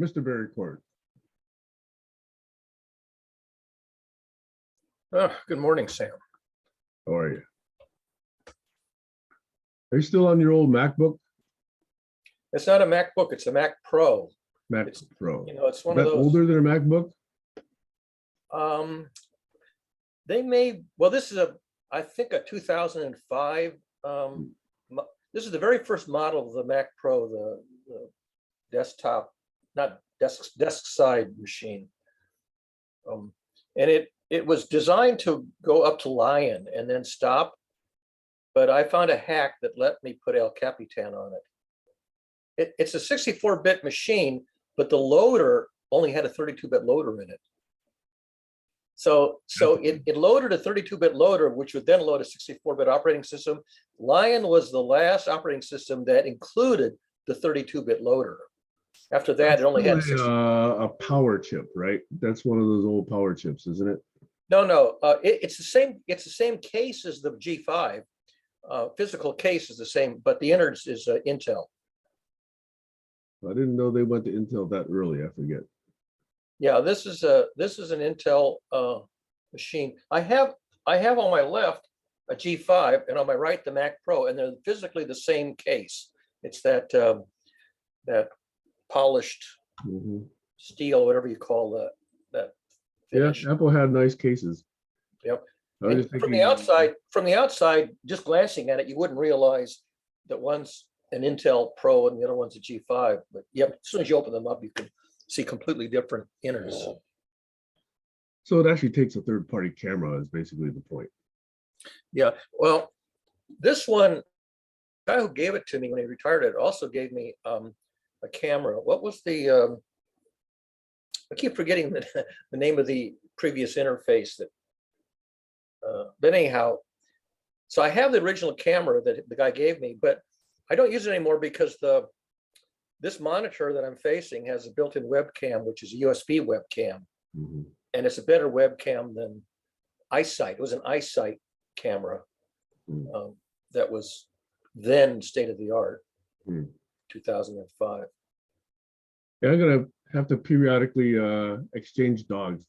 Mr. Barry Court. Oh, good morning, Sam. How are you? Are you still on your old MacBook? It's not a MacBook, it's a Mac Pro. Mac It's, Pro. you know, it's one Is of that those. older than a MacBook? They may, well, this is I think a 2005. This is the very first model of the Mac Pro, the desktop, not desk side machine. And it was designed to go up to Lion and then stop. But I found a hack that let me put El Capitan on it. It's a 64-bit machine, but the loader only had a 32-bit loader in it. So it loaded a 32-bit loader, which would then load a 64-bit operating system. Lion was the last operating system that included the 32-bit loader. After that, it only had a power chip, right? That's one of those old power chips, isn't it? No. It's the same. It's the same case as the G5. Physical case is the same, but the innards is Intel. I didn't know they went to Intel that early. I forget. Yeah, this is an Intel machine. I have on my left a G5, and on my right the Mac Pro, and they're physically the same case. It's that that polished steel, whatever you call that finish. Yeah, Apple had nice cases. Yep. From the outside, just glancing at it, you wouldn't realize that one's an Intel Pro and the other one's a G5. But yep, as soon as you open them up, you can see completely different innards. So it actually takes a third-party camera is basically the point. Yeah. Well, this one, the guy who gave it to me when he retired, it also gave me a camera. What was the? I keep forgetting the name of the previous interface that. But anyhow, so I have the original camera that the guy gave me, but I don't use it anymore because this monitor that I'm facing has a built-in webcam, which is a USB webcam, and it's a better webcam than iSight. It was an iSight camera that was then state of the art, 2005. Yeah, I'm gonna have to periodically exchange dogs.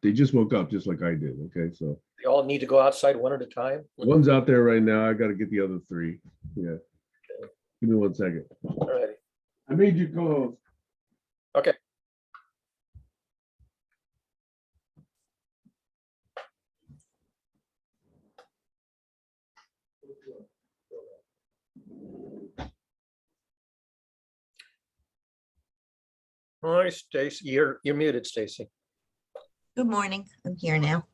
They just woke up just like I did. Okay, so they all need to go outside one at a time. One's out there right now. I got to get the other three. Yeah. Okay. Give me 1 second. All right. I made you go. Okay. Hi, Stacy. You're muted, Stacy. Good morning. I'm here now.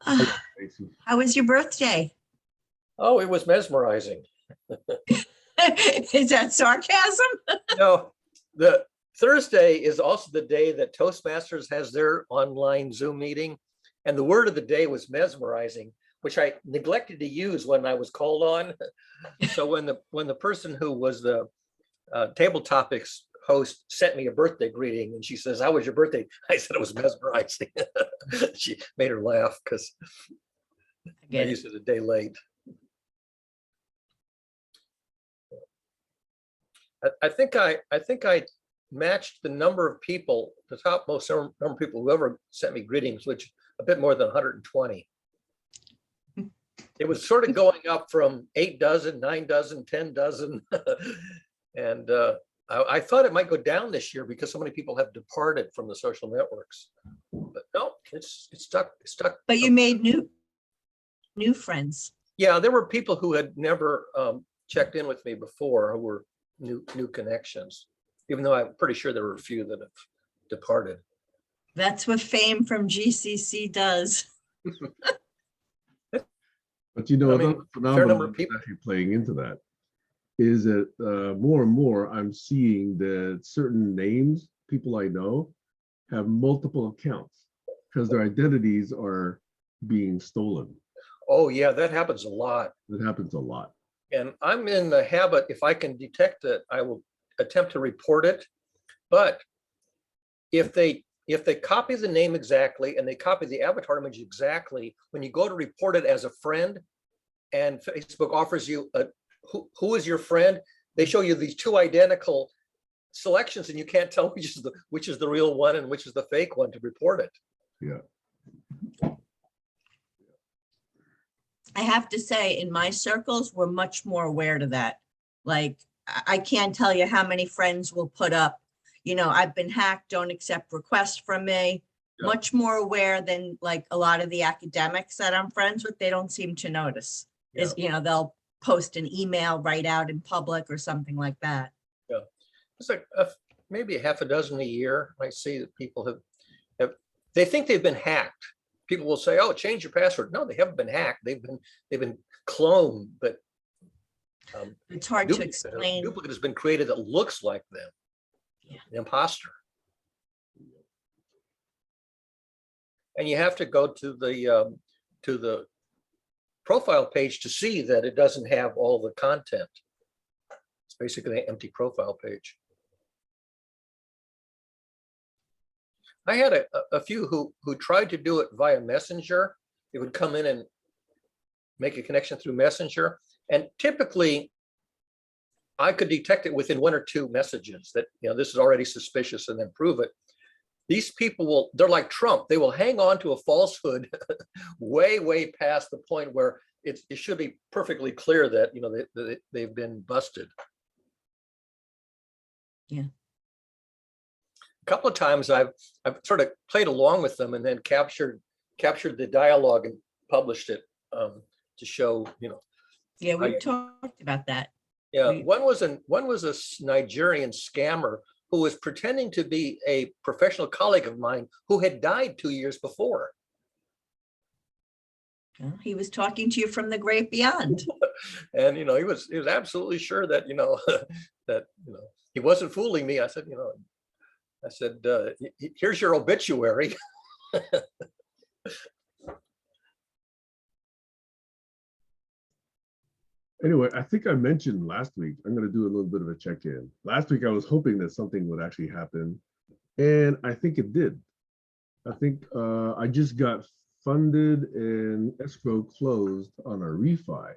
How was your birthday? Oh, it was mesmerizing. Is that sarcasm? No, the Thursday is also the day that Toastmasters has their online Zoom meeting. And the word of the day was mesmerizing, which I neglected to use when I was called on. So when the person who was the table topics host sent me a birthday greeting and she says, "How was your birthday?" I said it was mesmerizing. She made her laugh because I used it a day late. I think I matched the number of people, the top most number of people who ever sent me greetings, which a bit more than 120. It was sort of going up from 8 dozen, 9 dozen, 10 dozen. And I thought it might go down this year because so many people have departed from the social networks. But no, it's stuck. But you made new friends. Yeah, there were people who had never checked in with me before who were new connections, even though I'm pretty sure there were a few that have departed. That's what fame from GCC does. But you know, I mean, another phenomenon that's actually playing into that is that more and more I'm seeing that certain names, people I know, have multiple accounts because their identities are being stolen. Oh yeah, that happens a lot. That happens a lot. And I'm in the habit, if I can detect it, I will attempt to report it. But if they copy the name exactly and they copy the avatar image exactly, when you go to report it as a friend and Facebook offers you who is your friend, they show you these two identical selections and you can't tell which is the real one and which is the fake one to report it. Yeah. I have to say, in my circles, we're much more aware to that. Like, I can't tell you how many friends will put up, I've been hacked, don't accept requests from me. Yeah. Much more aware than like a lot of the academics that I'm friends with, they don't seem to notice. Is, they'll post an email right out in public or something like that. Yeah. It's like maybe a half a dozen a year. I see that people they think they've been hacked. People will say, "Oh, change your password." No, they haven't been hacked. They've been cloned, but It's hard to explain. A duplicate has been created that looks like them. Yeah. An imposter. And you have to go to the profile page to see that it doesn't have all the content. It's basically an empty profile page. I had a few who tried to do it via Messenger. They would come in and make a connection through Messenger. And typically, I could detect it within 1 or 2 messages that, this is already suspicious, and then prove it. These people they're like Trump. They will hang on to a falsehood way, way past the point where it should be perfectly clear that, they've been busted. Yeah. A couple of times I've sort of played along with them and then captured the dialogue and published it to show, Yeah, we talked about that. Yeah, one was a Nigerian scammer who was pretending to be a professional colleague of mine who had died 2 years before. Well, he was talking to you from the great beyond. And he was absolutely sure that that he wasn't fooling me. I said, here's your obituary. Anyway, I think I mentioned last week, I'm going to do a little bit of a check-in. Last week, I was hoping that something would actually happen, and I think it did. I think I just got funded and escrow closed on a refi.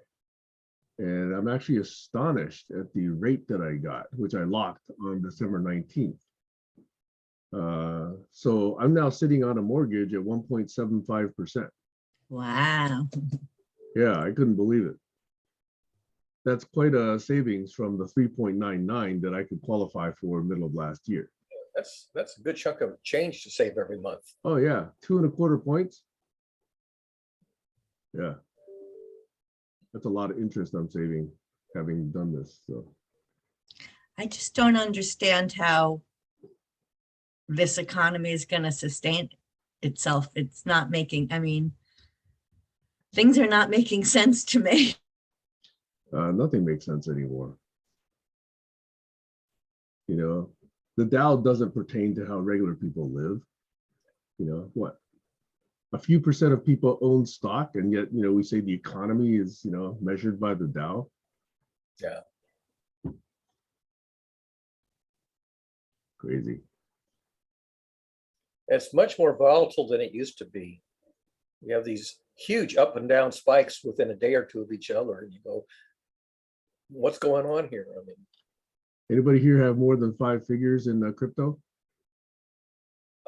And I'm actually astonished at the rate that I got, which I locked on December 19th. So I'm now sitting on a mortgage at 1.75%. Wow. Yeah, I couldn't believe it. That's quite a savings from the 3.99 that I could qualify for middle of last year. That's a good chunk of change to save every month. Oh yeah, 2.25 points. Yeah, that's a lot of interest I'm saving having done this. So I just don't understand how this economy is going to sustain itself. It's not making, things are not making sense to me. Nothing makes sense anymore. The Dow doesn't pertain to how regular people live. What? A few percent of people own stock, and yet, we say the economy is, measured by the Dow. Yeah. Crazy. It's much more volatile than it used to be. We have these huge up and down spikes within a day or two of each other, and you go, what's going on here? Anybody here have more than 5 figures in crypto?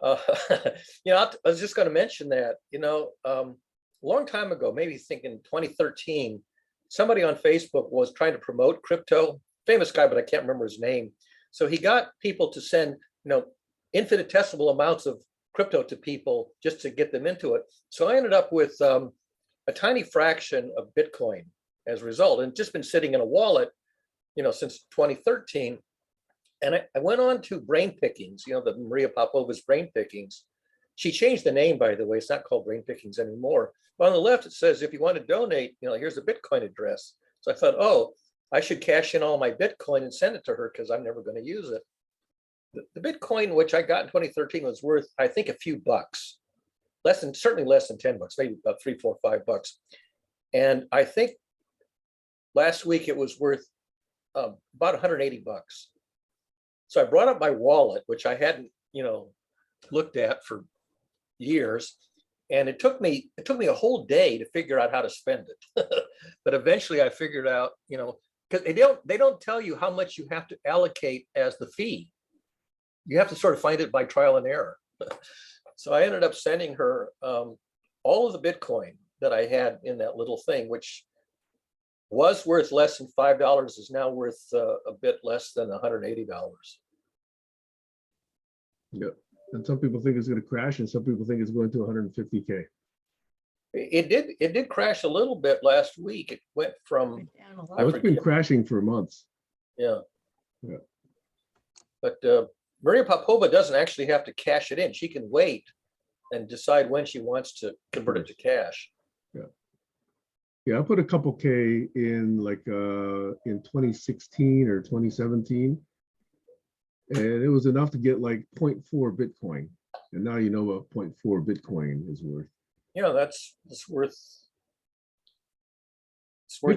I was just going to mention that, a long time ago, maybe thinking 2013, somebody on Facebook was trying to promote crypto, famous guy, but I can't remember his name. So he got people to send, infinitesimal amounts of crypto to people just to get them into it. So I ended up with a tiny fraction of Bitcoin as a result, and just been sitting in a wallet, since 2013. And I went on to Brain Pickings, the Maria Popova's Brain Pickings. She changed the name, by the way. It's not called Brain Pickings anymore. But on the left, it says, if you want to donate, here's a Bitcoin address. So I thought, oh, I should cash in all my Bitcoin and send it to her because I'm never going to use it. The Bitcoin, which I got in 2013, was worth, I think, a few bucks. Certainly less than 10 bucks, maybe about $3, $4, $5. And I think last week it was worth about 180 bucks. So I brought up my wallet, which I hadn't, looked at for years. And it took me a whole day to figure out how to spend it. But eventually I figured out, because they don't tell you how much you have to allocate as the fee. you have to sort of find it by trial and error. So I ended up sending her all of the Bitcoin that I had in that little thing, which was worth less than $5, is now worth a bit less than $180. Yeah. And some people think it's going to crash, and some people think it's going to 150K. It did crash a little bit last week. It went from, Went down a lot. Oh, it's been crashing for months. yeah. Yeah. But Maria Popova doesn't actually have to cash it in. She can wait and decide when she wants to convert it to cash. Yeah, I put a couple K in like in 2016 or 2017. And it was enough to get like 0.4 Bitcoin. And now you know what 0.4 Bitcoin is worth. Yeah, it's worth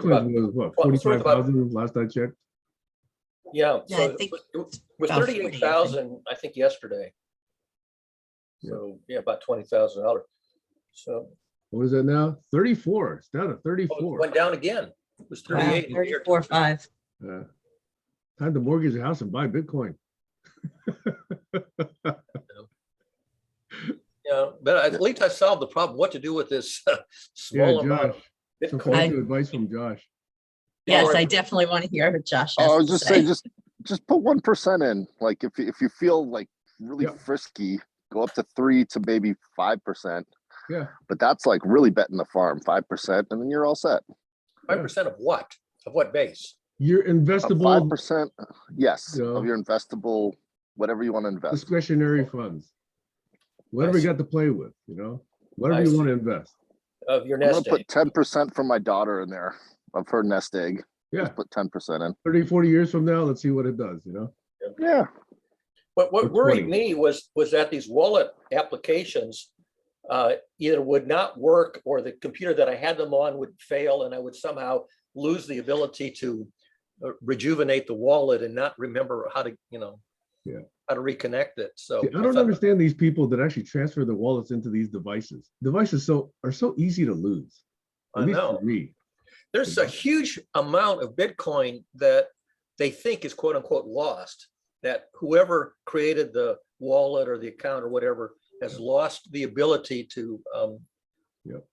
about, Bitcoin was what, well, it's worth about, 45,000 last I checked? yeah, Yeah, so I think it was about 38,000, I think, yesterday. So yeah, about $20,000. So What is that now? 34. It's down to it 34. went down again. It was Wow, 38. in the year 34.5. Time to mortgage a house and buy Bitcoin. Yeah, but at least I solved the problem, what to do with this Yeah, small amount Josh. of Some Bitcoin. financial advice from Josh. Yes, Or- I definitely want to hear what Josh Oh, I has was to just say. saying, just put 1% in. Like if you feel like really Yeah. frisky, go up to 3 to maybe 5%. Yeah. But that's like really betting the farm, 5%, and then you're all set. 5% of what? Of what base? Your investable 5%, yes, Yeah. of your investable, whatever you want to invest. discretionary funds. Whatever you see. got to play with, whatever I you see. want to invest. Of your I'm gonna nest put egg. 10% from my daughter in there of her nest egg. Yeah. Just put 10% in. 30, 40 years from now, let's see what it does, Yeah. But what Or worried 20. me was that these wallet applications either would not work, or the computer that I had them on would fail, and I would somehow lose the ability to rejuvenate the wallet and not remember how to, Yeah. how to reconnect it. So See, I don't understand these people that actually transfer the wallets into these devices. Devices are so easy to lose. At I least know. for me. There's a huge amount of Bitcoin that they think is quote unquote lost, that whoever created the wallet or the account or whatever has lost the ability to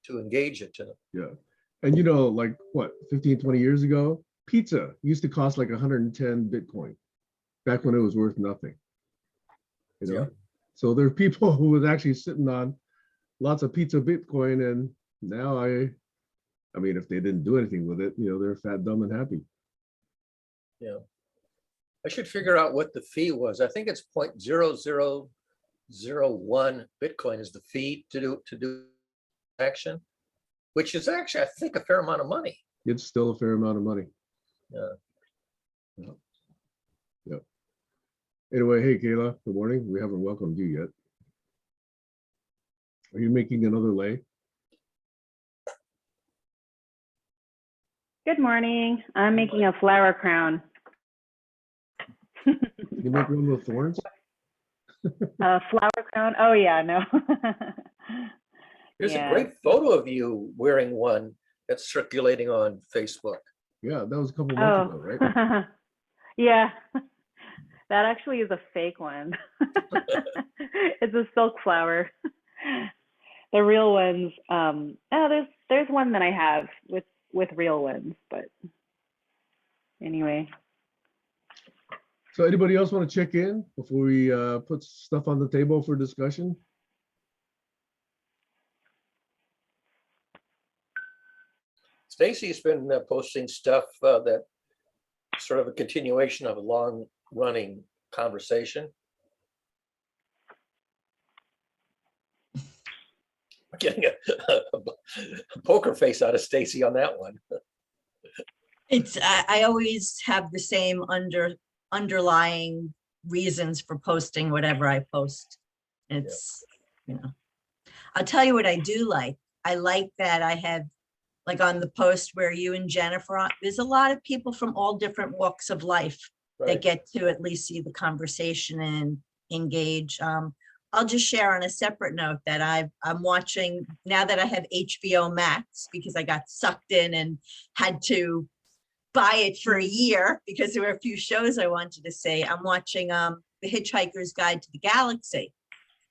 engage it. Yeah. And like what, 15, 20 years ago, pizza used to cost like 110 Bitcoin back when it was worth nothing. Yeah. So there are people who was actually sitting on lots of pizza Bitcoin, and now I mean, if they didn't do anything with it, they're fat, dumb, and happy. Yeah. I should figure out what the fee was. I think it's 0.0001 Bitcoin is the fee to do action, which is actually, I think, a fair amount of money. It's still a fair amount of money. Yeah. Yep. Anyway, hey, Kayla, good morning. We haven't welcomed you yet. Are you making another lay? Good morning. I'm making a flower crown. You make one with thorns? A flower crown? Oh yeah, no. There's Yeah. a great photo of you wearing one that's circulating on Facebook. Yeah, that was a couple months ago, right? Yeah. That actually is a fake one. It's a silk flower. The real ones, there's one that I have with real ones, but anyway. So anybody else want to check in before we put stuff on the table for discussion? Stacy's been posting stuff that sort of a continuation of a long-running conversation. I'm getting a poker face out of Stacy on that one. I always have the same underlying reasons for posting whatever I post. It's, I'll tell you what I do like. I like that I have, like on the post where you and Jennifer are, there's a lot of people from all different walks of life that Right. get to at least see the conversation and engage. I'll just share on a separate note that I'm watching, now that I have HBO Max, because I got sucked in and had to buy it for a year because there were a few shows I wanted to see. I'm watching the The Hitchhiker's Guide to the Galaxy,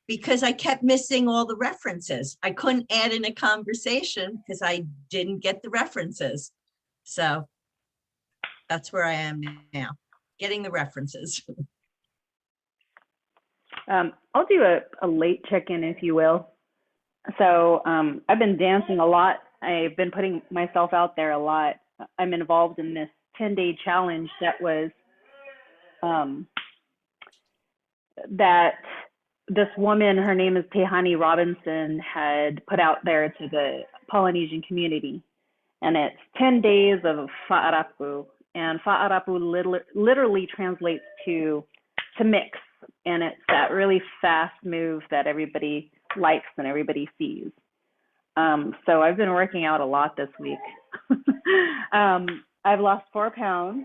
because I kept missing all the references. I couldn't add in a conversation because I didn't get the references. So that's where I am now, getting the references. I'll do a late check-in, if you will. So I've been dancing a lot. I've been putting myself out there a lot. I'm involved in this 10-day challenge that was that this woman, her name is Tehani Robinson, had put out there to the Polynesian community. And it's 10 days of fa'arapu. And fa'arapu literally translates to mix. And it's that really fast move that everybody likes and everybody sees. So I've been working out a lot this week. I've lost 4 pounds.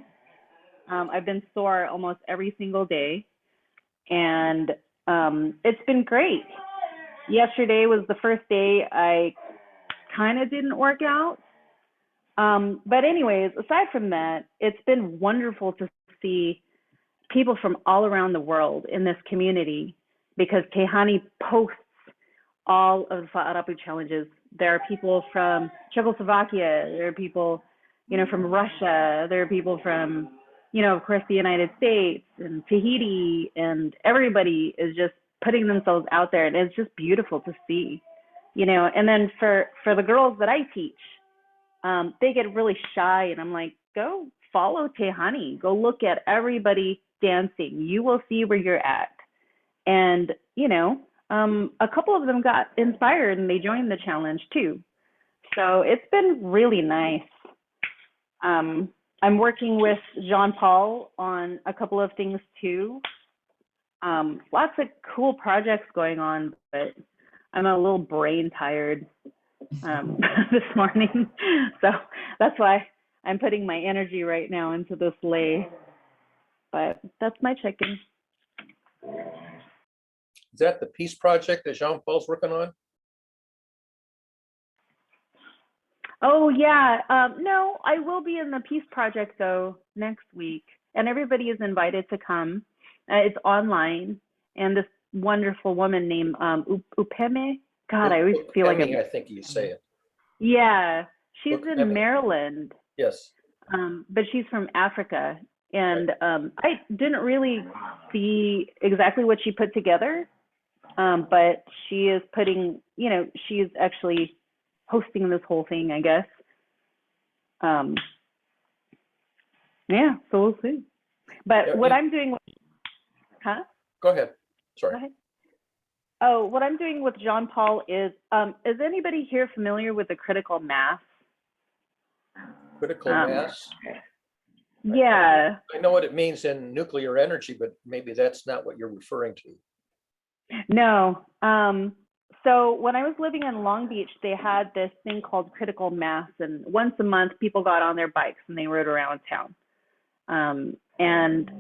I've been sore almost every single day. And it's been great. Yesterday was the first day I kind of didn't work out. But anyways, aside from that, it's been wonderful to see people from all around the world in this community, because Tehani posts all of the Fa'arapu challenges. There are people from Czechoslovakia, there are people, from Russia, there are people from, of course, the United States and Tahiti, and everybody is just putting themselves out there, and it's just beautiful to see, and then for the girls that I teach, they get really shy, and I'm like, go follow Tehani, go look at everybody dancing, you will see where you're at. And a couple of them got inspired and they joined the challenge too. So it's been really nice. I'm working with Jean-Paul on a couple of things too. Lots of cool projects going on, but I'm a little brain tired this morning. So that's why I'm putting my energy right now into this lay. But that's my check-in. Is that the peace project that Jean-Paul's working on? Oh, yeah. No, I will be in the peace project, though, next week. And everybody is invited to come. It's online. And this wonderful woman named Upeme. God, I always feel like I think you say it. Yeah. She's in Upeme. Maryland. Yes. But she's from Africa. And I didn't really see exactly what she put together. But she is putting, she's actually hosting this whole thing, I guess. Yeah, so we'll see. But Yeah, what I'm doing, Go ahead. Sorry. Go ahead. Oh, what I'm doing with Jean-Paul is anybody here familiar with the critical mass? Critical mass. Yeah. I know what it means in nuclear energy, but maybe that's not what you're referring to. No. So when I was living in Long Beach, they had this thing called critical mass, and once a month people got on their bikes and they rode around town. And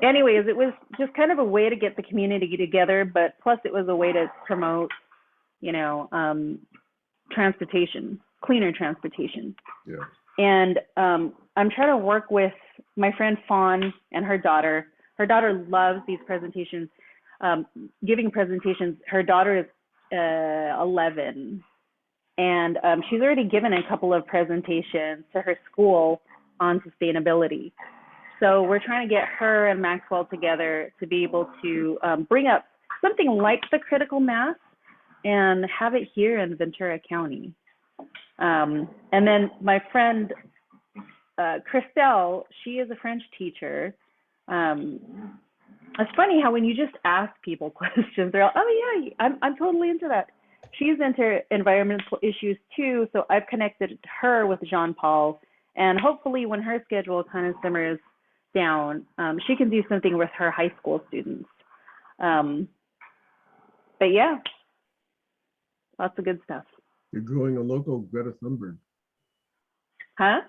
anyways, it was just kind of a way to get the community together, but plus it was a way to promote, transportation, cleaner transportation. Yeah. And I'm trying to work with my friend Fawn and her daughter. Her daughter loves these presentations, giving presentations. Her daughter is 11, and she's already given a couple of presentations to her school on sustainability. So we're trying to get her and Maxwell together to be able to bring up something like the critical mass and have it here in Ventura County. And then my friend Christelle, she is a French teacher. It's funny how when you just ask people questions, they're all, oh yeah, I'm totally into that. She's into environmental issues too, so I've connected her with Jean-Paul, and hopefully when her schedule kind of simmers down, she can do something with her high school students. But yeah, lots of good stuff. You're growing a local Greta Thunberg. Huh?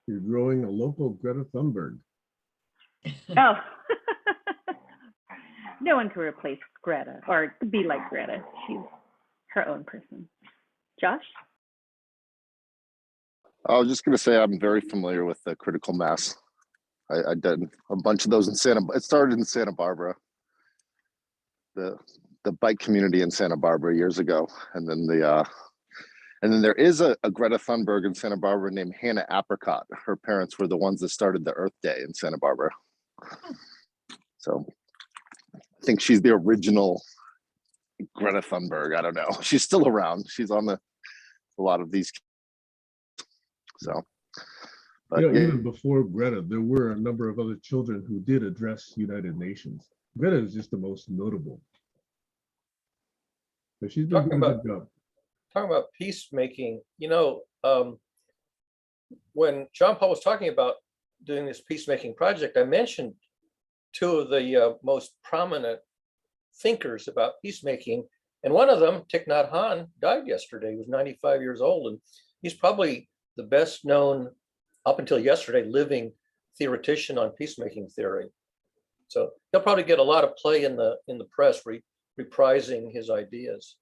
You're growing a local Greta Thunberg. Oh. No one can replace Greta or be like Greta. She's her own person. Josh? I was just going to say I'm very familiar with the critical mass. I did a bunch of those in it started in Santa Barbara, the bike community in Santa Barbara years ago. And then there is a Greta Thunberg in Santa Barbara named Hannah Apricot. Her parents were the ones that started the Earth Day in Santa Barbara. So I think she's the original Greta Thunberg. I don't know. She's still around. She's on a lot of these. So, but You know, yeah, even before Greta, there were a number of other children who did address United Nations. Greta is just the most notable. But she's been doing a good job. Talking about peacemaking, you know, when John Paul was talking about doing this peacemaking project, I mentioned two of the most prominent thinkers about peacemaking. And one of them, Thich Nhat Hanh, died yesterday. He was 95 years old. And he's probably the best known, up until yesterday, living theoretician on peacemaking theory. So he'll probably get a lot of play in the press, reprising his ideas.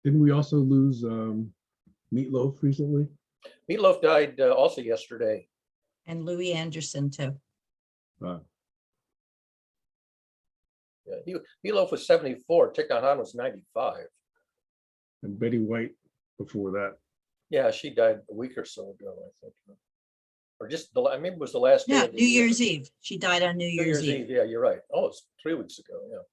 Didn't we also lose Meatloaf recently? Meatloaf died also yesterday. And Louis Anderson too. Yeah, Meatloaf was 74. Thich Nhat Hanh was 95. And Betty White before that. Yeah, she died a week or so ago, I think. Or just maybe it was the last day. Yeah, of the New year. Year's Eve. She died on New Year's Eve. Yeah, you're right. Oh, it's 3 weeks ago. Yeah.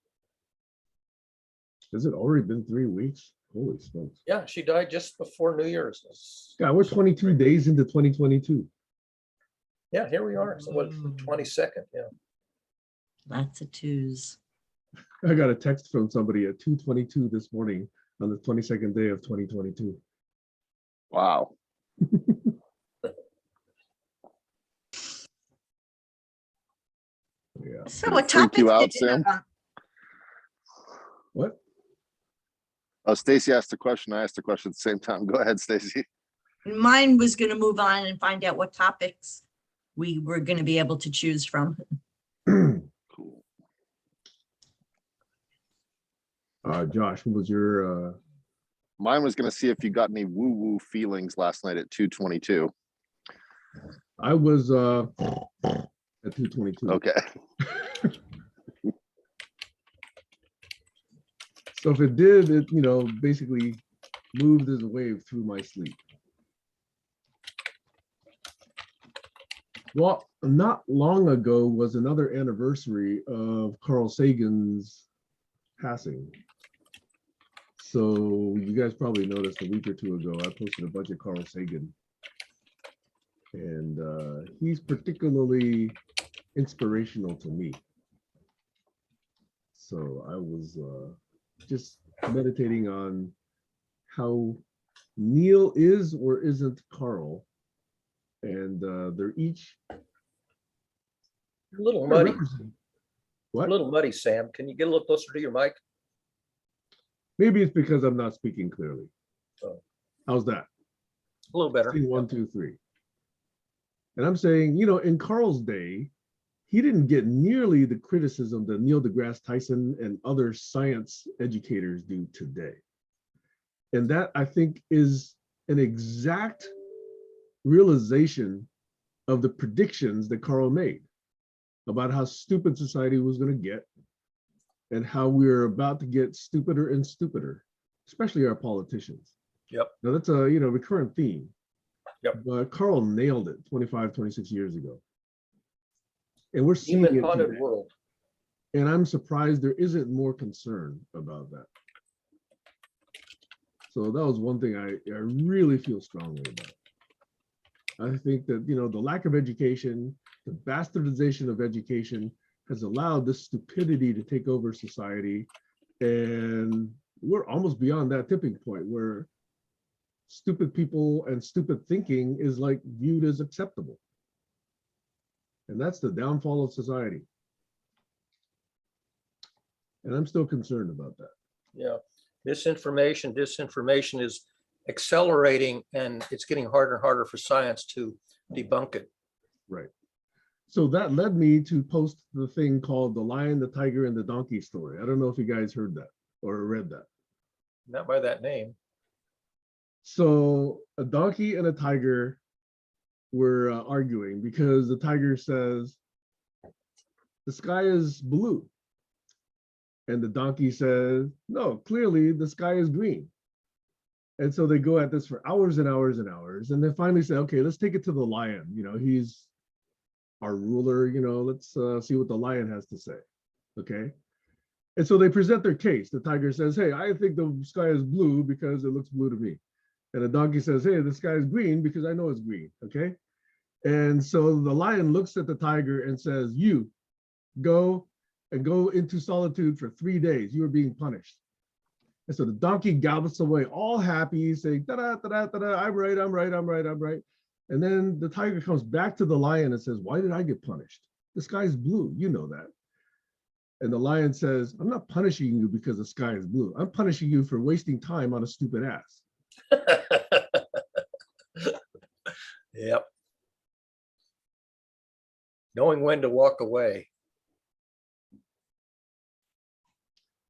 Has it already been 3 weeks? Holy smokes. Yeah, she died just before New Year's. Yeah, we're 22 days into 2022. Yeah, here we are. So what, 22nd? Yeah. Lots of twos. I got a text from somebody at 2:22 this morning on the 22nd day of 2022. wow. Yeah. So what Freak topics you out, did you have Sam? on? What? Oh, Stacy asked a question. I asked a question at the same time. Go ahead, Stacy. Mine was going to move on and find out what topics we were going to be able to choose from. Cool. Josh, what was your Mine was going to see if you got any woo-woo feelings last night at 2:22. I was at 2:22. Okay. So if it did, it basically moved as a wave through my sleep. Well, not long ago was another anniversary of Carl Sagan's passing. So you guys probably noticed a week or two ago, I posted a bunch of Carl Sagan. And he's particularly inspirational to me. So I was just meditating on how Neil is or isn't Carl. And they're each You're a little muddy. What? A little muddy, Sam. Can you get a little closer to your mic? Maybe it's because I'm not speaking clearly. Oh. How's that? A little better. 1, 2, 3. And I'm saying, in Carl's day, he didn't get nearly the criticism that Neil deGrasse Tyson and other science educators do today. And that, I think, is an exact realization of the predictions that Carl made about how stupid society was going to get and how we're about to get stupider and stupider, especially our politicians. Yep. Now that's a recurrent theme. Yep. But Carl nailed it 25, 26 years ago. And we're seeing Human it haunted today. world. And I'm surprised there isn't more concern about that. So that was one thing I really feel strongly about. I think that, the lack of education, the bastardization of education has allowed this stupidity to take over society. And we're almost beyond that tipping point where stupid people and stupid thinking is like viewed as acceptable. And that's the downfall of society. And I'm still concerned about that. Yeah. Disinformation is accelerating, and it's getting harder and harder for science to debunk it. Right. So that led me to post the thing called The Lion, the Tiger, and the Donkey story. I don't know if you guys heard that or read that. Not by that name. So a donkey and a tiger were arguing because the tiger says, the sky is blue. And the donkey says, no, clearly the sky is green. And so they go at this for hours and hours and hours. And then finally say, okay, let's take it to the lion. You know, he's our ruler, you know, let's see what the lion has to say. Okay. And so they present their case. The tiger says, hey, I think the sky is blue because it looks blue to me. And the donkey says, hey, the sky is green because I know it's green. Okay. And so the lion looks at the tiger and says, you go into solitude for 3 days. You are being punished. And so the donkey gallops away all happy, saying, da-da, da-da, da-da, I'm right, I'm right, I'm right, I'm right. And then the tiger comes back to the lion and says, why did I get punished? The sky is blue, you know that. And the lion says, I'm not punishing you because the sky is blue. I'm punishing you for wasting time on a stupid ass. Yep. Knowing when to walk away.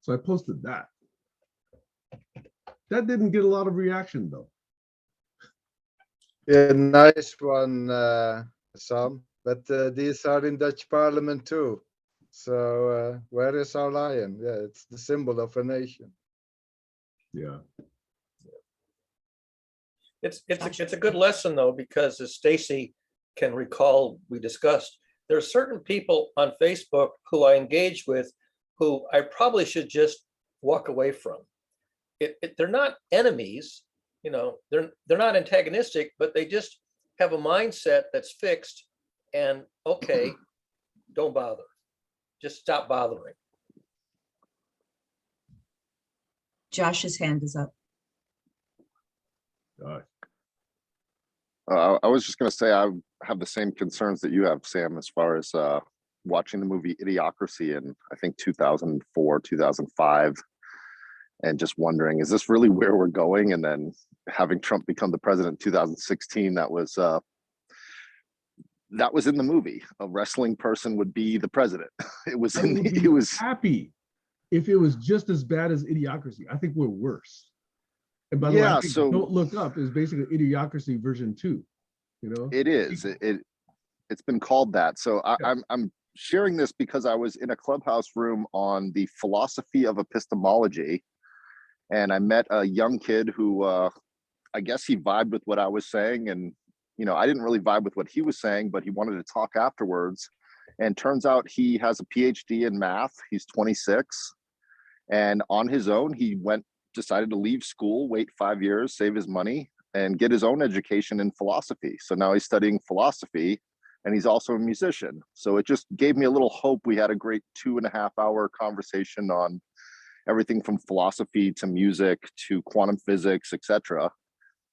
So I posted that. That didn't get a lot of reaction though. Yeah, nice one, Sam. But these are in Dutch Parliament too. So where is our lion? Yeah, it's the symbol of a nation. Yeah. It's a good lesson though, because as Stacy can recall, we discussed, there are certain people on Facebook who I engage with who I probably should just walk away from. They're not enemies, you know, they're not antagonistic, but they just have a mindset that's fixed and okay, don't bother. Just stop bothering. Josh's hand is up. God. I was just going to say I have the same concerns that you have, Sam, as far as watching the movie Idiocracy in, I think, 2004, 2005, and just wondering, is this really where we're going? And then having Trump become the president in 2016, that was in the movie. A wrestling person would be the president. It was in the, it was happy if it was just as bad as Idiocracy. I think we're worse. And by the way, I think so Don't Look Up is basically Idiocracy version 2. You know, it is. It's been called that. So Yeah. I'm sharing this because I was in a clubhouse room on the philosophy of epistemology, and I met a young kid who I guess he vibed with what I was saying, and you know, I didn't really vibe with what he was saying, but he wanted to talk afterwards. And turns out he has a PhD in math. He's 26, and on his own, he decided to leave school, wait 5 years, save his money, and get his own education in philosophy. So now he's studying philosophy, and he's also a musician. So it just gave me a little hope. We had a great 2.5-hour conversation on everything from philosophy to music to quantum physics, etc.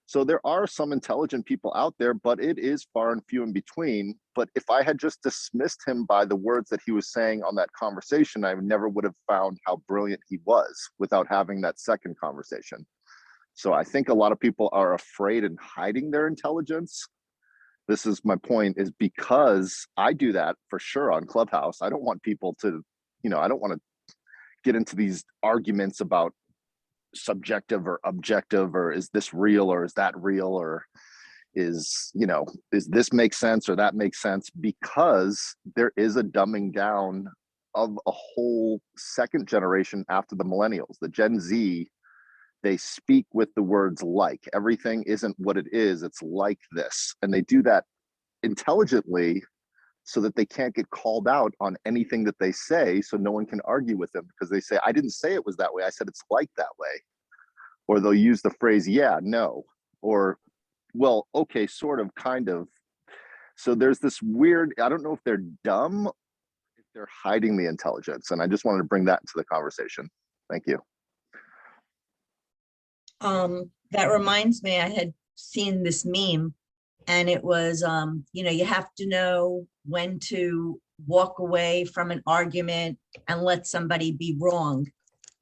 So there are some intelligent people out there, but it is far and few in between. But if I had just dismissed him by the words that he was saying on that conversation, I never would have found how brilliant he was without having that second conversation. So I think a lot of people are afraid and hiding their intelligence. This is my point, is because I do that for sure on Clubhouse. I don't want people to, you know, I don't want to get into these arguments about subjective or objective, or is this real or is that real, or is, you know, is this make sense or that makes sense, because there is a dumbing down of a whole second generation after the millennials. The Gen Z, they speak with the words like. Everything isn't what it is, it's like this. And they do that intelligently so that they can't get called out on anything that they say, so no one can argue with them, because they say, I didn't say it was that way, I said it's like that way. Or they'll use the phrase, yeah, no, or, well, okay, sort of, kind of. So there's this weird, I don't know if they're dumb, if they're hiding the intelligence. And I just wanted to bring that into the conversation. Thank you. That reminds me, I had seen this meme, and it was, you know, you have to know when to walk away from an argument and let somebody be wrong.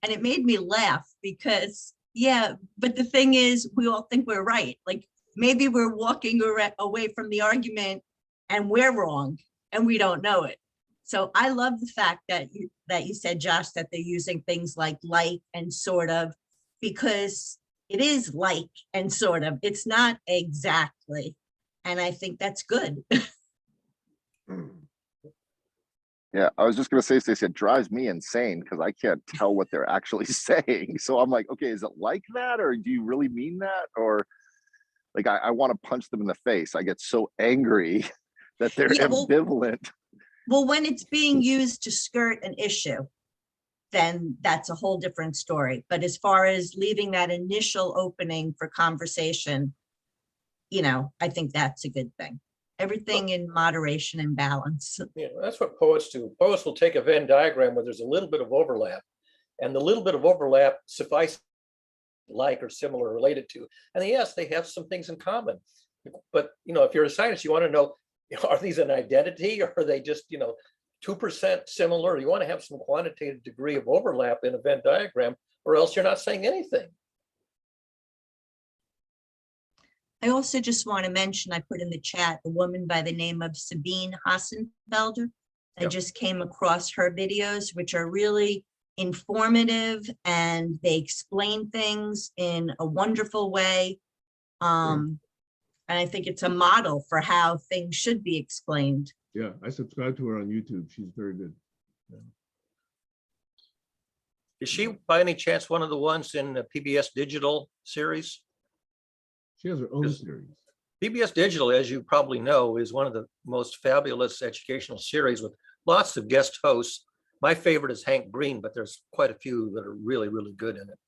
And it made me laugh because, yeah, but the thing is, we all think we're right. Like maybe we're walking away from the argument and we're wrong and we don't know it. So I love the fact that you said, Josh, that they're using things like and sort of, because it is like and sort of, it's not exactly. And I think that's good. Yeah, I was just gonna say, Stacey, it drives me insane because I can't tell what they're actually saying. So I'm like, okay, is it like that, or do you really mean that? Or like, I want to punch them in the face. I get so angry that they're Yeah, well- ambivalent. Well, when it's being used to skirt an issue, then that's a whole different story. But as far as leaving that initial opening for conversation, you know, I think that's a good thing. Everything in moderation and balance. Yeah, that's what poets do. Poets will take a Venn diagram where there's a little bit of overlap, and the little bit of overlap suffice like or similar or related to. And yes, they have some things in common. But you know, if you're a scientist, you want to know, are these an identity, or are they just, you know, 2% similar? You want to have some quantitative degree of overlap in a Venn diagram, or else you're not saying anything. I also just want to mention, I put in the chat, a woman by the name of Sabine Hassenfelder. I Yep. just came across her videos, which are really informative and they explain things in a wonderful way. And I think it's a model for how things should be explained. Yeah, I subscribe to her on YouTube. She's very good. Is she by any chance one of the ones in the PBS Digital series? She has her own Yes. series. PBS Digital, as you probably know, is one of the most fabulous educational series with lots of guest hosts. My favorite is Hank Green, but there's quite a few that are really, really good in it.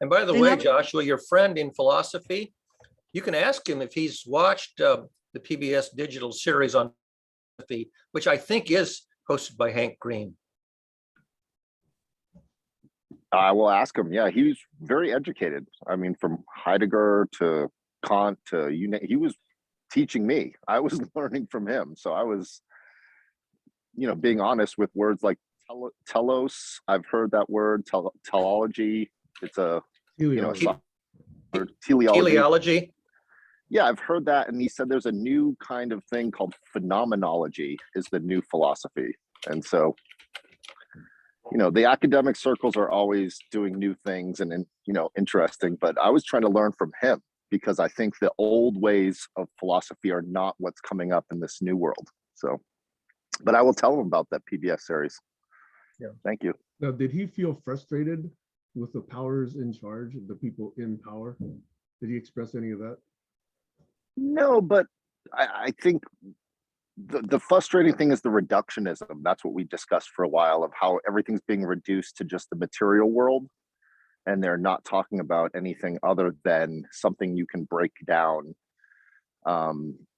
And by the They way, never- Joshua, your friend in philosophy, you can ask him if he's watched the PBS Digital series on philosophy, which I think is hosted by Hank Green. I will ask him. Yeah, he was very educated. I mean, from Heidegger to Kant to he was teaching me. I was learning from him. So I was, you know, being honest with words like telos. I've heard that word, teleology. It's a, you know, Teleology. or teleology. Teleology. Yeah, I've heard that. And he said there's a new kind of thing called phenomenology is the new philosophy. And so, you know, the academic circles are always doing new things and, you know, interesting, but I was trying to learn from him because I think the old ways of philosophy are not what's coming up in this new world. So, but I will tell him about that PBS series. Yeah. Thank you. Now, did he feel frustrated with the powers in charge, the people in power? Did he express any of that? No, but I think the frustrating thing is the reductionism. That's what we discussed for a while, of how everything's being reduced to just the material world. And they're not talking about anything other than something you can break down.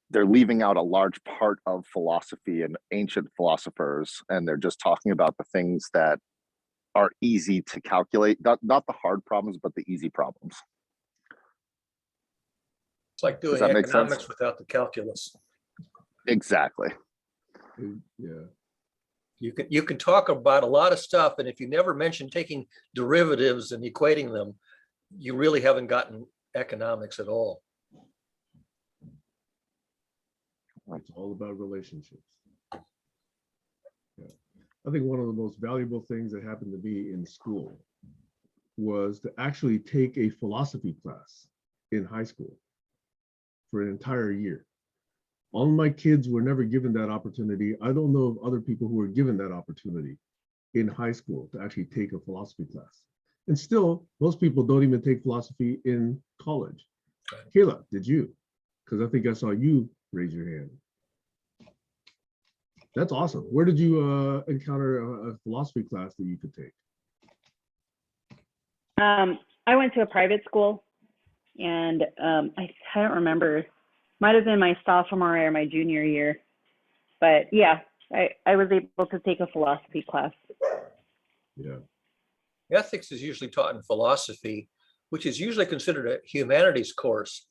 They're leaving out a large part of philosophy and ancient philosophers, and they're just talking about the things that are easy to calculate, not the hard problems, but the easy problems. It's like doing that make sense? economics without the calculus. Exactly. Yeah. You can talk about a lot of stuff, and if you never mention taking derivatives and equating them, you really haven't gotten economics at all. It's all about relationships. Yeah. I think one of the most valuable things that happened to me in school was to actually take a philosophy class in high school for an entire year. All my kids were never given that opportunity. I don't know of other people who were given that opportunity in high school to actually take a philosophy class. And still, most people don't even take philosophy in college. Kayla, did you? Because I think I saw you raise your hand. That's awesome. Where did you encounter a philosophy class that you could take? I went to a private school, and I don't remember. Might have been my sophomore or my junior year, but yeah, I was able to take a philosophy class. Yeah. Ethics is usually taught in philosophy, which is usually considered a humanities course.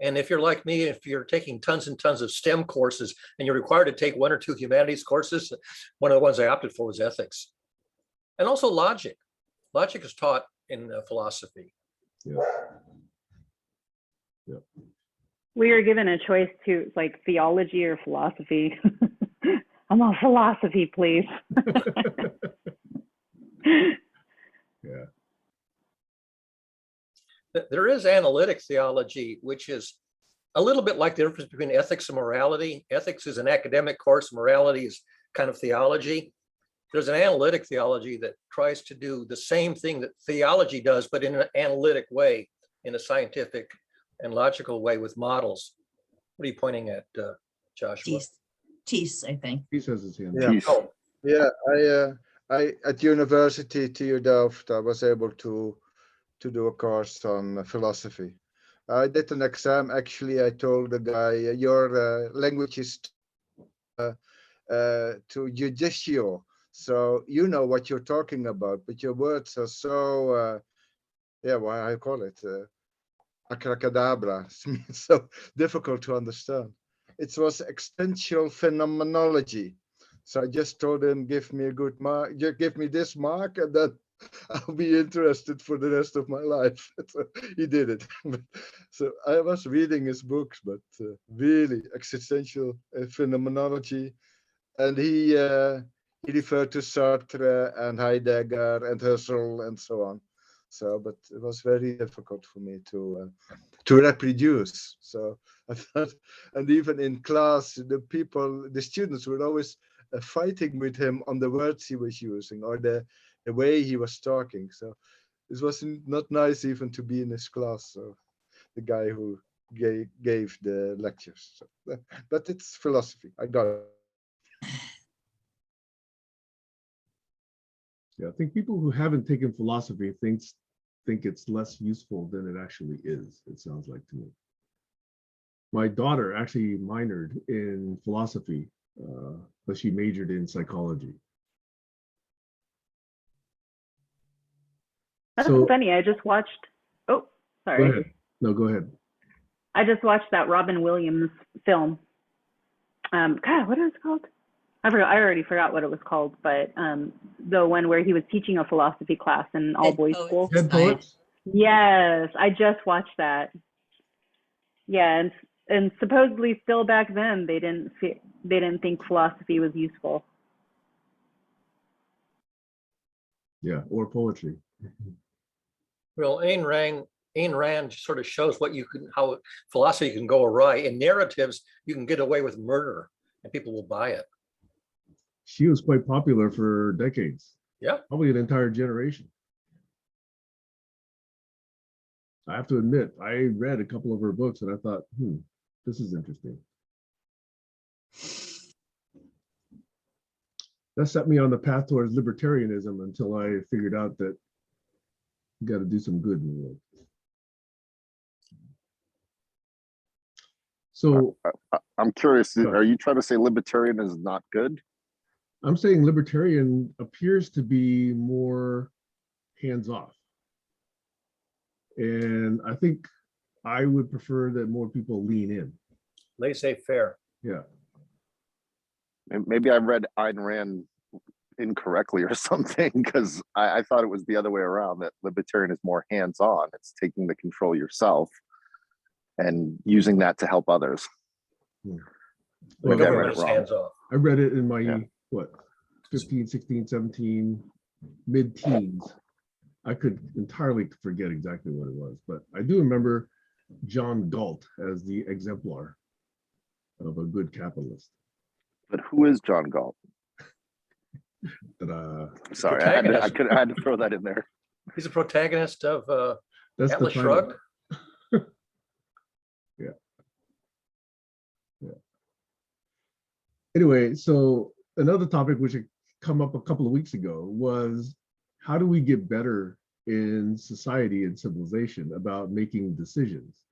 And if you're like me, if you're taking tons and tons of STEM courses and you're required to take 1 or 2 humanities courses, one of the ones I opted for was ethics. And also logic. Logic is taught in philosophy. Yeah. Yeah. We were given a choice to like theology or philosophy. I'm on philosophy, please. Yeah. there is analytic theology, which is a little bit like the difference between ethics and morality. Ethics is an academic course, morality is kind of theology. There's an analytic theology that tries to do the same thing that theology does, but in an analytic way, in a scientific and logical way with models. What are you pointing at, Joshua? Tees, I think. He says his hand. Yeah. Peace. Oh, Yeah, I at university TU Delft, I was able to do a course on philosophy. I did an exam. Actually, I told the guy, your language is too judicial, so you know what you're talking about, but your words are so yeah, what I call it, abracadabra, so difficult to understand. It was existential phenomenology. So I just told him, give me a good mark, just give me this mark, and then I'll be interested for the rest of my life. So he did it. So I was reading his books, but really existential phenomenology. And he referred to Sartre and Heidegger and Husserl and so on. So, but it was very difficult for me to reproduce. So I thought, and even in class, the students were always fighting with him on the words he was using or the way he was talking. So it was not nice even to be in his class. So the guy who gave the lectures. So, but it's philosophy. I got it. Yeah, I think people who haven't taken philosophy think it's less useful than it actually is, it sounds like to me. My daughter actually minored in philosophy, but she majored in psychology. That's So- funny. I just watched. Oh, Go sorry. ahead. No, go ahead. I just watched that Robin Williams film. God, what is it called? I already forgot what it was called, but the one where he was teaching a philosophy class in all Dead boys Poets school. Dead Poets? Yes, I just watched that. Yeah, and supposedly still back then they didn't think philosophy was useful. Yeah, or poetry. well, Ayn Rand sort of shows how philosophy can go awry. In narratives, you can get away with murder and people will buy it. She was quite popular for decades. Yeah. Probably an entire generation. I have to admit, I read a couple of her books and I thought, this is interesting. That set me on the path towards libertarianism until I figured out that you got to do some good in the world. So I'm curious, Go ahead. are you trying to say libertarian is not good? I'm saying libertarian appears to be more hands-off. And I think I would prefer that more people lean in. Laissez-faire. Yeah. Maybe I read Ayn Rand incorrectly or something, because I thought it was the other way around, that libertarian is more hands-on. It's taking the control yourself and using that to help others. Well, Maybe I read Government it is wrong. hands-off. I read it in my, Yeah. what, 15, 16, 17, mid-teens. I could entirely forget exactly what it was, but I do remember John Galt as the exemplar of a good capitalist. But who is John Galt? Sorry, I had to throw that in there. He's a protagonist of That's Atlas the title. Shrugged. Yeah. Anyway, so another topic which had come up a couple of weeks ago was, how do we get better in society and civilization about making decisions?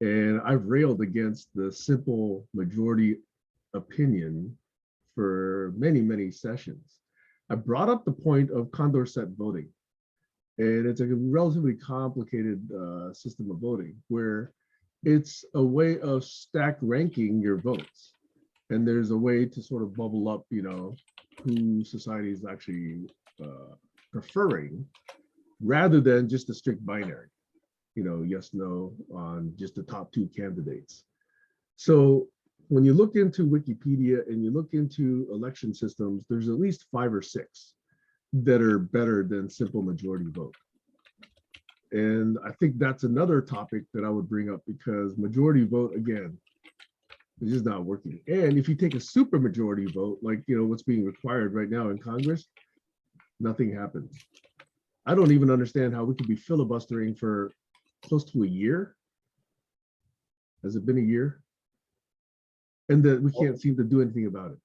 And I've railed against the simple majority opinion for many, many sessions. I brought up the point of Condorcet voting. And it's a relatively complicated system of voting where it's a way of stack ranking your votes. And there's a way to sort of bubble up, who society is actually preferring, rather than just a strict binary, yes, no, on just the top two candidates. So when you look into Wikipedia and you look into election systems, there's at least 5 or 6 that are better than simple majority vote. And I think that's another topic that I would bring up, because majority vote, again, is just not working. And if you take a super majority vote, like, you know, what's being required right now in Congress, nothing happens. I don't even understand how we could be filibustering for close to a year. Has it been a year? And that we can't seem to do anything about it.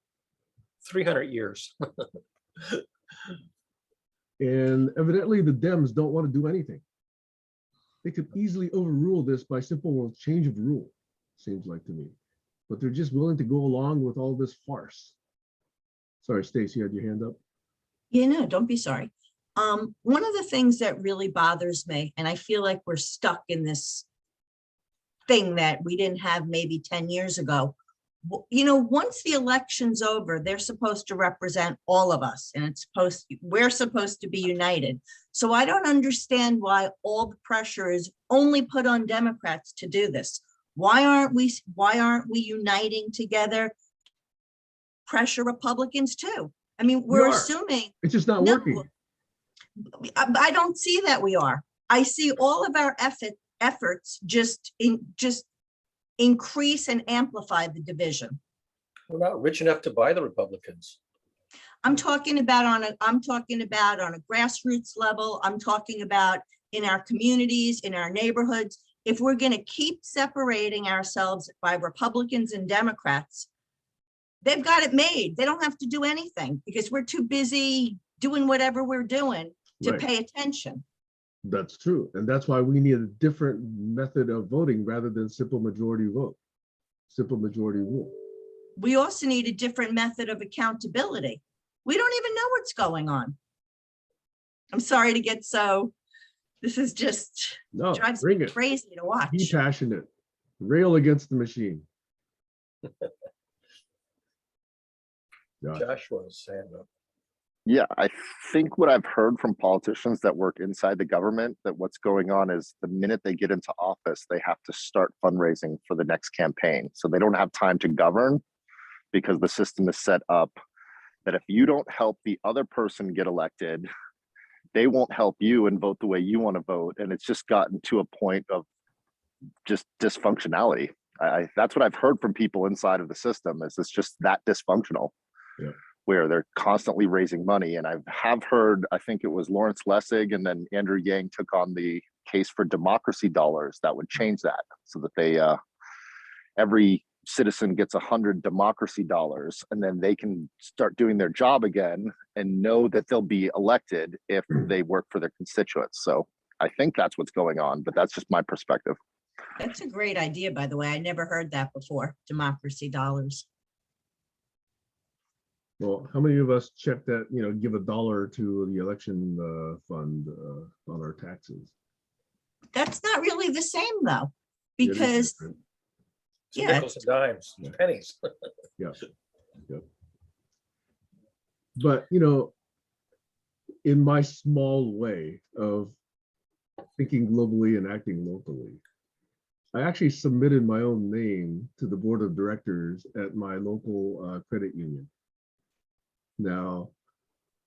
300 years. And evidently the Dems don't want to do anything. They could easily overrule this by simple change of rule, seems like to me. But they're just willing to go along with all this farce. Sorry, Stace, you had your hand up? Yeah, no, don't be sorry. One of the things that really bothers me, and I feel like we're stuck in this thing that we didn't have maybe 10 years ago. You know, once the election's over, they're supposed to represent all of us, and we're supposed to be united. So I don't understand why all the pressure is only put on Democrats to do this. Why aren't we uniting together? Pressure Republicans too. I mean, we're assuming It's just not working. I don't see that we are. I see all of our efforts just increase and amplify the division. We're not rich enough to buy the Republicans. I'm talking about on a grassroots level. I'm talking about in our communities, in our neighborhoods. If we're going to keep separating ourselves by Republicans and Democrats, they've got it made. They don't have to do anything because we're too busy doing whatever we're doing to pay attention. That's true. And that's why we need a different method of voting rather than simple majority vote, simple majority rule. We also need a different method of accountability. We don't even know what's going on. I'm sorry to get so, this is just drives me crazy to watch. Be passionate, rail against the machine. Joshua's hand up. Yeah, I think what I've heard from politicians that work inside the government, that what's going on is the minute they get into office, they have to start fundraising for the next campaign. So they don't have time to govern because the system is set up that if you don't help the other person get elected, they won't help you and vote the way you want to vote. And it's just gotten to a point of just dysfunctionality. That's what I've heard from people inside of the system, is it's just that dysfunctional. Yeah. Where they're constantly raising money. And I have heard, I think it was Lawrence Lessig and then Andrew Yang took on the case for democracy dollars that would change that so that they, every citizen gets 100 democracy dollars and then they can start doing their job again and know that they'll be elected if they work for their constituents. So I think that's what's going on, but that's just my perspective. That's a great idea, by the way. I never heard that before, democracy dollars. Well, how many of us check that, you know, give $1 to the election fund on our taxes? That's not really the same though, because It's nickels and dimes, pennies. Yeah. But, you know, in my small way of thinking globally and acting locally, I actually submitted my own name to the board of directors at my local credit union. Now,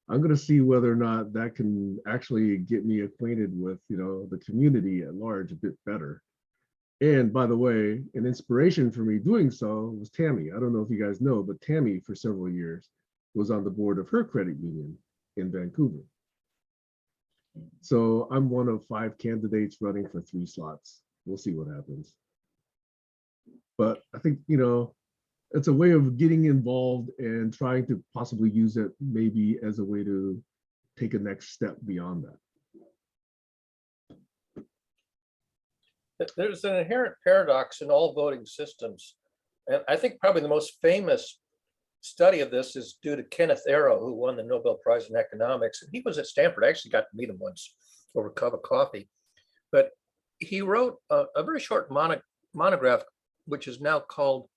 I'm going to see whether or not that can actually get me acquainted with, you know, the community at large a bit better. And by the way, an inspiration for me doing so was Tammy. I don't know if you guys know, but Tammy for several years was on the board of her credit union in Vancouver. So I'm one of 5 candidates running for 3 slots. We'll see what happens. But I think, you know, it's a way of getting involved and trying to possibly use it maybe as a way to take a next step beyond that. There's an inherent paradox in all voting systems. And I think probably the most famous study of this is due to Kenneth Arrow, who won the Nobel Prize in Economics. And he was at Stanford. I actually got to meet him once over a cup of coffee. But he wrote a very short monograph, which is now called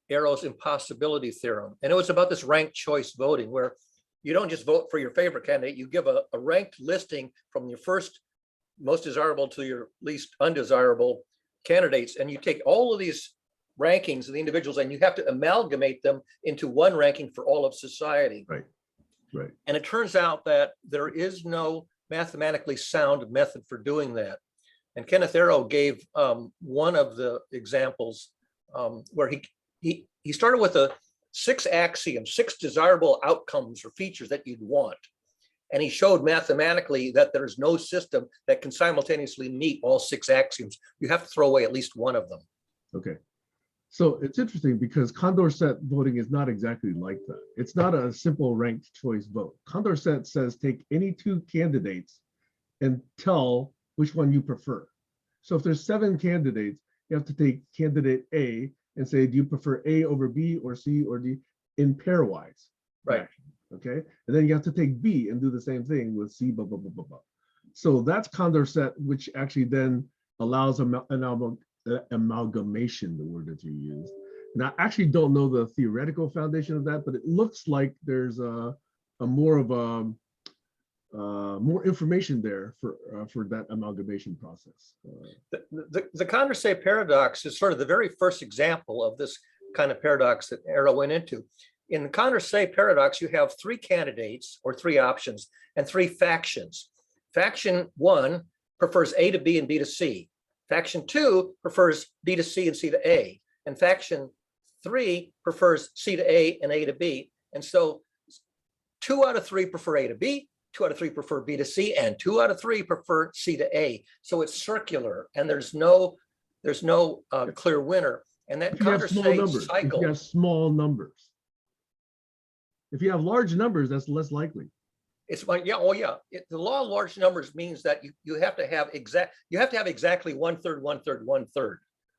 Arrow's Impossibility Theorem. And it was about this ranked choice voting, where you don't just vote for your favorite candidate, you give a ranked listing from your first most desirable to your least undesirable candidates. And you take all of these rankings of the individuals and you have to amalgamate them into one ranking for all of society. Right. And it turns out that there is no mathematically sound method for doing that. And Kenneth Arrow gave one of the examples where he started with 6 axioms, 6 desirable outcomes or features that you'd want. And he showed mathematically that there's no system that can simultaneously meet all 6 axioms. You have to throw away at least one of them. Okay. So it's interesting because Condorcet voting is not exactly like that. It's not a simple ranked choice vote. Condorcet says take any 2 candidates and tell which one you prefer. So if there's 7 candidates, you have to take candidate A and say, do you prefer A over B or C or D in pairwise? Right. Okay. And then you have to take B and do the same thing with C, blah, blah, blah, blah, blah. So that's Condorcet, which actually then allows an amalgamation, the word that you use. And I actually don't know the theoretical foundation of that, but it looks like there's a more of a more information there for that amalgamation process. The Conor Say Paradox is sort of the very first example of this kind of paradox that Arrow went into. In the Conor Say Paradox, you have 3 candidates or 3 options and 3 factions. Faction 1 prefers A to B and B to C. Faction 2 prefers B to C and C to A. And faction 3 prefers C to A and A to B. And so 2 out of 3 prefer A to B, 2 out of 3 prefer B to C, and 2 out of 3 prefer C to A. So it's circular, and there's no clear winner. And that Conor Say cycle. If you have small numbers. If you have large numbers, that's less likely. It's like, yeah, oh yeah. The law of large numbers means that you have to have exactly 1/3, 1/3, 1/3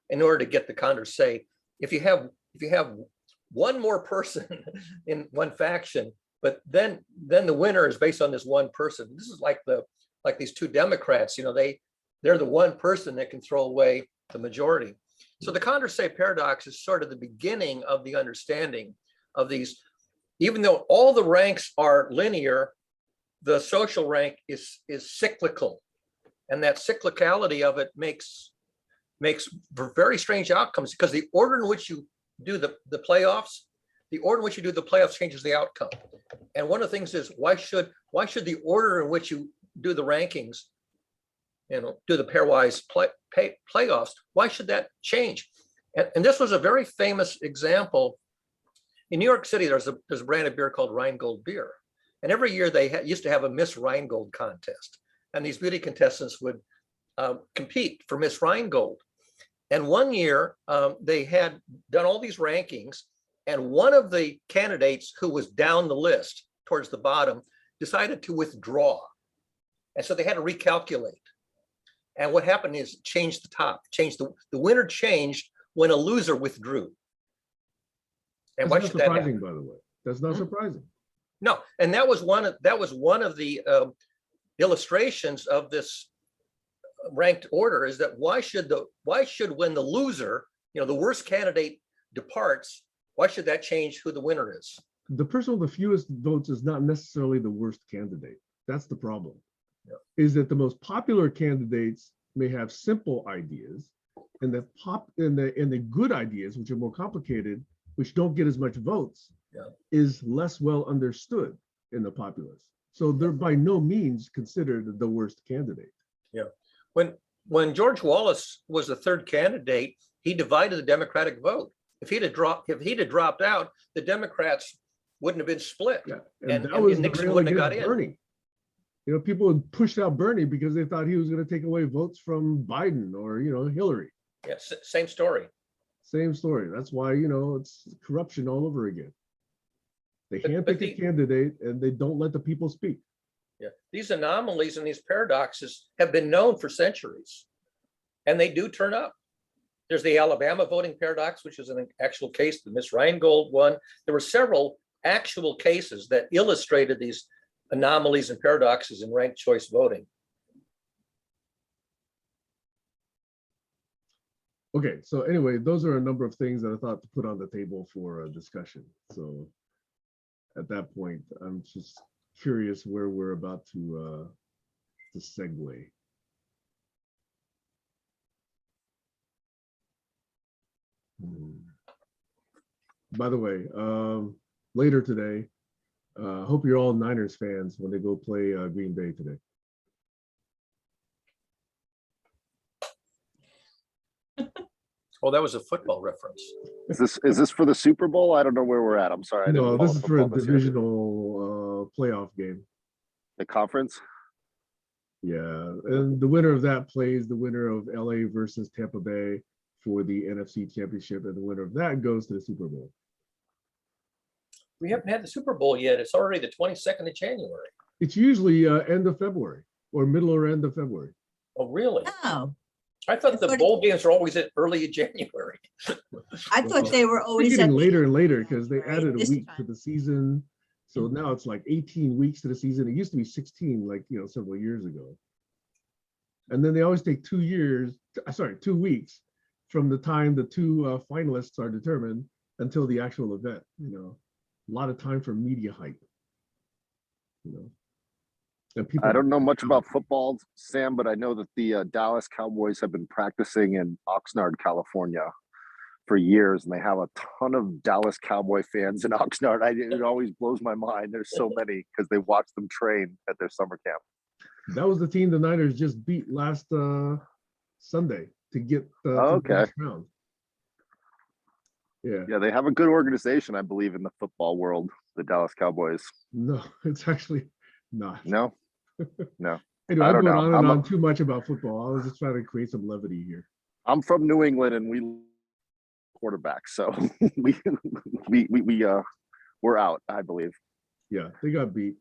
in order to get the Conor Say. If you have one more person in one faction, but then the winner is based on this one person. This is like these 2 Democrats, you know, they're the one person that can throw away the majority. So the Conor Say Paradox is sort of the beginning of the understanding of these. Even though all the ranks are linear, the social rank is cyclical, and that cyclicality of it makes very strange outcomes, because the order in which you do the playoffs changes the outcome. And one of the things is why should the order in which you do the rankings, you know, do the pairwise playoffs, why should that change? And this was a very famous example. In New York City, there's a brand of beer called Rheingold beer. And every year they used to have a Miss Rheingold contest. And these beauty contestants would compete for Miss Rheingold. And one year they had done all these rankings, and one of the candidates who was down the list towards the bottom decided to withdraw. And so they had to recalculate. And what happened is changed the winner changed when a loser withdrew. And why should that happen? Surprising, by the way. That's not surprising. No, and that was one of the illustrations of this ranked order, is that why should when the loser, you know, the worst candidate departs, why should that change who the winner is? The person with the fewest votes is not necessarily the worst candidate. That's the problem. Yeah. Is that the most popular candidates may have simple ideas, and the good ideas, which are more complicated, which don't get as much votes, yeah, is less well understood in the populace. So they're by no means considered the worst candidate. Yeah. When George Wallace was the 3rd candidate, he divided the Democratic vote. If he'd have dropped out, the Democrats wouldn't have been split. Yeah. And that was Nixon wouldn't have got in. Bernie. You know, people would push out Bernie because they thought he was going to take away votes from Biden or, you know, Hillary. Yeah, same story. Same story. That's why, you know, it's corruption all over again. They handpick a candidate and they don't let the people speak. Yeah, these anomalies and these paradoxes have been known for centuries, and they do turn up. There's the Alabama voting paradox, which is an actual case, the Miss Rheingold one. There were several actual cases that illustrated these anomalies and paradoxes in ranked choice voting. Okay, so anyway, those are a number of things that I thought to put on the table for a discussion. So at that point, I'm just curious where we're about to segue. By the way, later today, hope you're all Niners fans when they go play Green Bay today. Oh, that was a football reference. Is this for the Super Bowl? I don't know where we're at. I'm sorry. I didn't No, follow this is for a football this year. divisional playoff game. The conference. Yeah, and the winner of that plays the winner of LA versus Tampa Bay for the NFC Championship, and the winner of that goes to the Super Bowl. We haven't had the Super Bowl yet. It's already the 22nd of January. It's usually end of February or middle or end of February. Oh, really? Oh, I thought the bowl games are always at early January. I thought they were They're always at getting the later end and of later because they January added a this week to time. the season. So now it's like 18 weeks to the season. It used to be 16, like, several years ago. And then they always take 2 weeks from the time the two finalists are determined until the actual event. A lot of time for media hype. And people. I don't know much about football, Sam, but I know that the Dallas Cowboys have been practicing in Oxnard, California for years, and they have a ton of Dallas Cowboy fans in Oxnard. It always blows my mind. There's so many because they watch them train at their summer camp. That was the team the Niners just beat last Sunday to get to the next round. Yeah, they have a good organization, I believe, in the football world, the Dallas Cowboys. No, it's actually not. No, no. Anyway, I I'm don't going know. on and on too much about football. I was just trying to create some levity here. I'm from New England, and we quarterback, so we're out, I believe. Yeah, they got beat.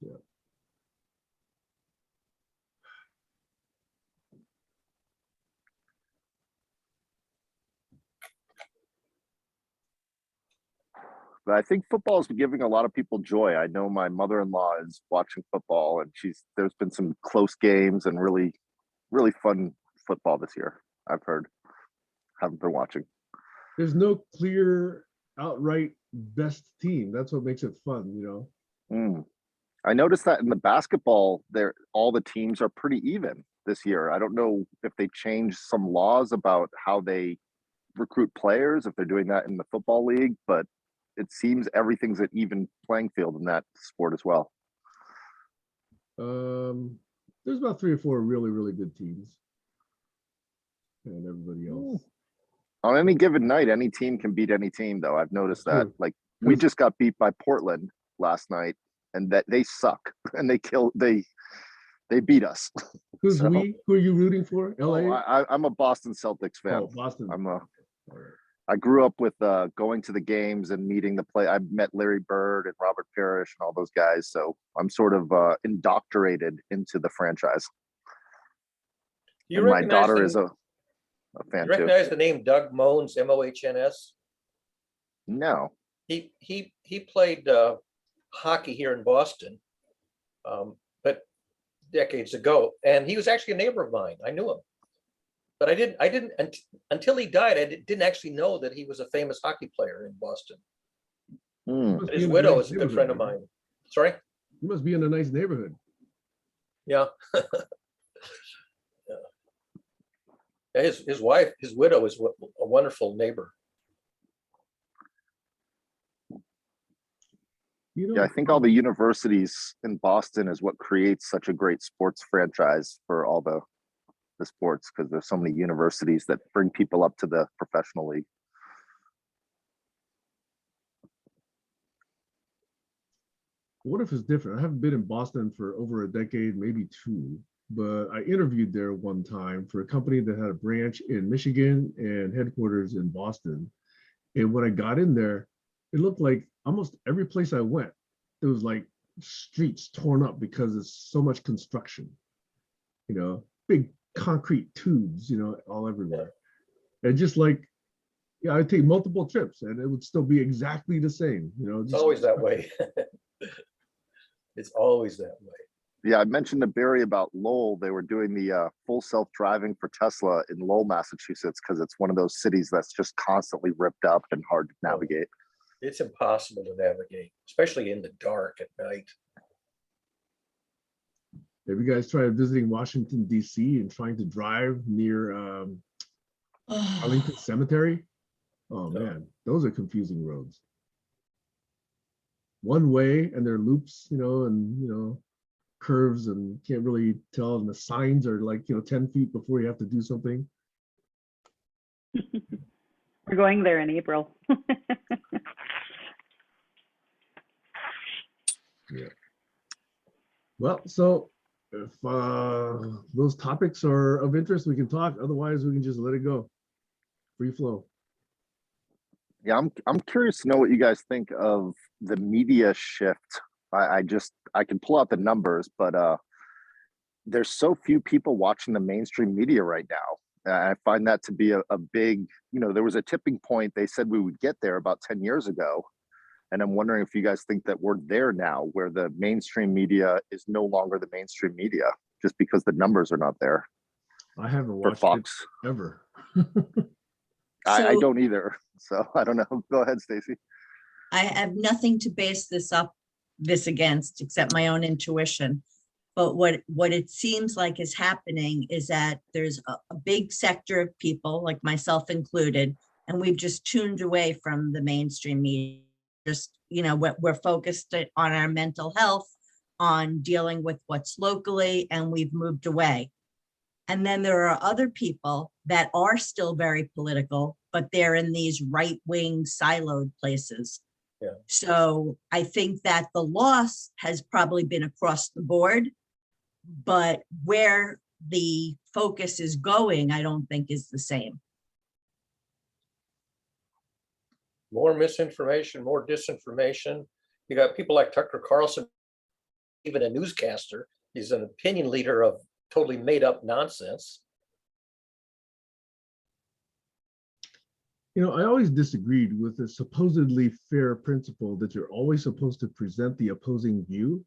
Yeah. But I think football is giving a lot of people joy. I know my mother-in-law is watching football, and there's been some close games and really, really fun football this year. I've heard. Haven't been watching. There's no clear outright best team. That's what makes it fun, I noticed that in the basketball, all the teams are pretty even this year. I don't know if they changed some laws about how they recruit players, if they're doing that in the football league, but it seems everything's an even playing field in that sport as well. There's about 3 or 4 really, really good teams. And everybody else. On any given night, any team can beat any team, though. I've noticed that. True. Like, we just got beat by Portland last night, and that they suck, and they beat us. Who's we? Who are you rooting for? LA? I'm a Boston Celtics fan. Oh, Boston. I grew up with going to the games and meeting the play. I met Larry Bird and Robert Parrish and all those guys, so I'm sort of indoctrinated into the franchise. You and my daughter is a fan you recognize the name Doug Mohns, M-O-H-N-S? No. He played hockey here in Boston, but decades ago, and he was actually a neighbor of mine. I knew him, but I didn't until he died. I didn't actually know that he was a famous hockey player in Boston. But his widow is a good friend of mine. Sorry? You must be in a nice neighborhood. Yeah. Yeah. His wife, his widow is a wonderful neighbor. Yeah, I think all the universities in Boston is what creates such a great sports franchise for all the sports, because there's so many universities that bring people up to the professional league. What if it's different? I haven't been in Boston for over a decade, maybe 2, but I interviewed there one time for a company that had a branch in Michigan and headquarters in Boston. And when I got in there, it looked like almost every place I went, there was like streets torn up because there's so much construction, big concrete tubes, all everywhere. And just like, I'd take multiple trips and it would still be exactly the same, It's always that way. It's always that way. Yeah, I mentioned to Barry about Lowell. They were doing the full self-driving for Tesla in Lowell, Massachusetts, because it's one of those cities that's just constantly ripped up and hard to navigate. It's impossible to navigate, especially in the dark at night. Have you guys tried visiting Washington, D.C. and trying to drive near Arlington Cemetery? Oh, man, those are confusing roads. One way, and there are loops, and, curves, and can't really tell. And the signs are like, 10 feet before you have to do something. We're going there in April. Well, so if those topics are of interest, we can talk. Otherwise, we can just let it go. Free flow. Yeah, I'm curious to know what you guys think of the media shift. I can pull out the numbers, but there's so few people watching the mainstream media right now. I find that to be a big, there was a tipping point. They said we would get there about 10 years ago. And I'm wondering if you guys think that we're there now, where the mainstream media is no longer the mainstream media, just because the numbers are not there. I haven't for watched Fox it ever. I So- don't either. So I don't know. Go ahead, Stacy. I have nothing to base this against, except my own intuition. But what it seems like is happening is that there's a big sector of people, like myself included, and we've just tuned away from the mainstream media. Just, we're focused on our mental health, on dealing with what's locally, and we've moved away. And then there are other people that are still very political, but they're in these right-wing siloed places. Yeah. So I think that the loss has probably been across the board, but where the focus is going, I don't think is the same. More misinformation, more disinformation. You got people like Tucker Carlson, even a newscaster. He's an opinion leader of totally made up nonsense. I always disagreed with the supposedly fair principle that you're always supposed to present the opposing view.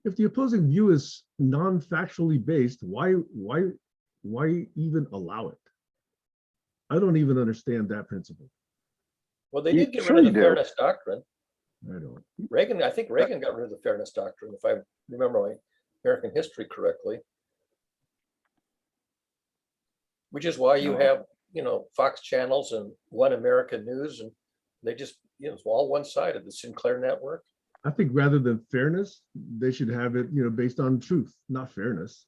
If the opposing view is non-factually based, why even allow it? I don't even understand that principle. Well, they You did get sure rid of you the do. fairness doctrine. I don't. I think Reagan got rid of the fairness doctrine, if I remember my American history correctly. Which is why you have, Fox channels and One American News, and they just, it's all one-sided, the Sinclair network. I think rather than fairness, they should have it, based on truth, not fairness.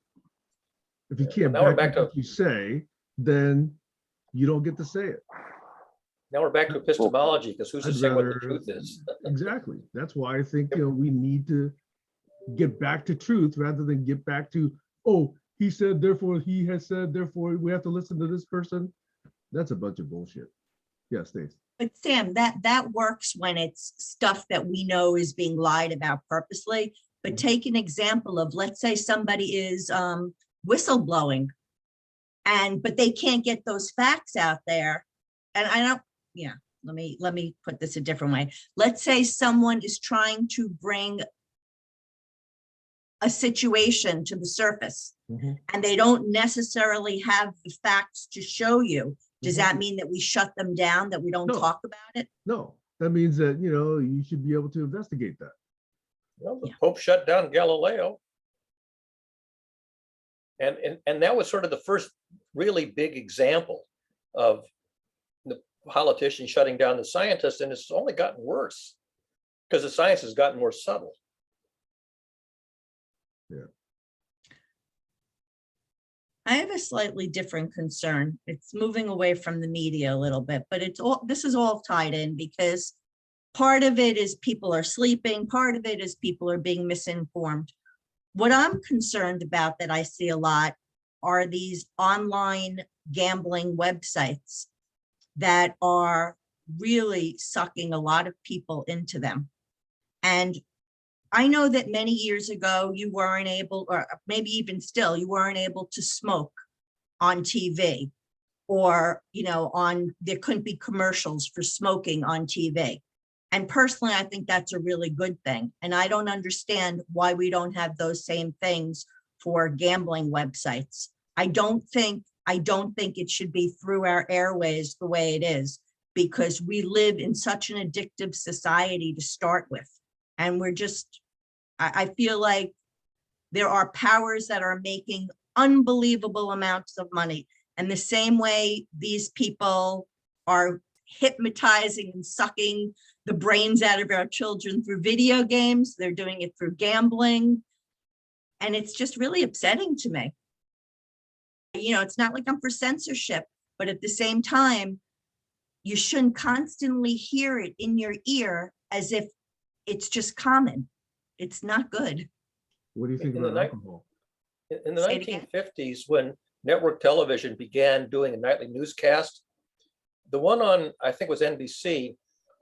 If you can't now we're back back up what to- you say, then you don't get to say it. Now we're back to epistemology, because who's to I'd say what the rather- truth is? Exactly. That's why I think, we need to get back to truth rather than get back to, oh, he said, therefore he has said, therefore we have to listen to this person. That's a bunch of bullshit. Yeah, Stace. But Sam, that works when it's stuff that we know is being lied about purposely. But take an example of, let's say somebody is whistleblowing, but they can't get those facts out there. And let me put this a different way. Let's say someone is trying to bring a situation to the surface, and they don't necessarily have the facts to show you. Does that mean that we shut them down, that we don't No. talk about it? No, that means that, you should be able to investigate that. Well, the Yeah. Pope shut down Galileo. And that was sort of the first really big example of the politicians shutting down the scientists, and it's only gotten worse because the science has gotten more subtle. I have a slightly different concern. It's moving away from the media a little bit, but this is all tied in, because part of it is people are sleeping, part of it is people are being misinformed. What I'm concerned about that I see a lot are these online gambling websites that are really sucking a lot of people into them. And I know that many years ago, you weren't able, or maybe even still, you weren't able to smoke on TV, or, there couldn't be commercials for smoking on TV. And personally, I think that's a really good thing. And I don't understand why we don't have those same things for gambling websites. I don't think it should be through our airways the way it is, because we live in such an addictive society to start with. And I feel like there are powers that are making unbelievable amounts of money. And the same way these people are hypnotizing and sucking the brains out of our children through video games, they're doing it through gambling. And it's just really upsetting to me. It's not like I'm for censorship, But at the same time, you shouldn't constantly hear it in your ear as if it's just common. It's not good. What do you think In the about night- alcohol? In the Say it again. 1950s, when network television began doing a nightly newscast, the one on, I think was NBC,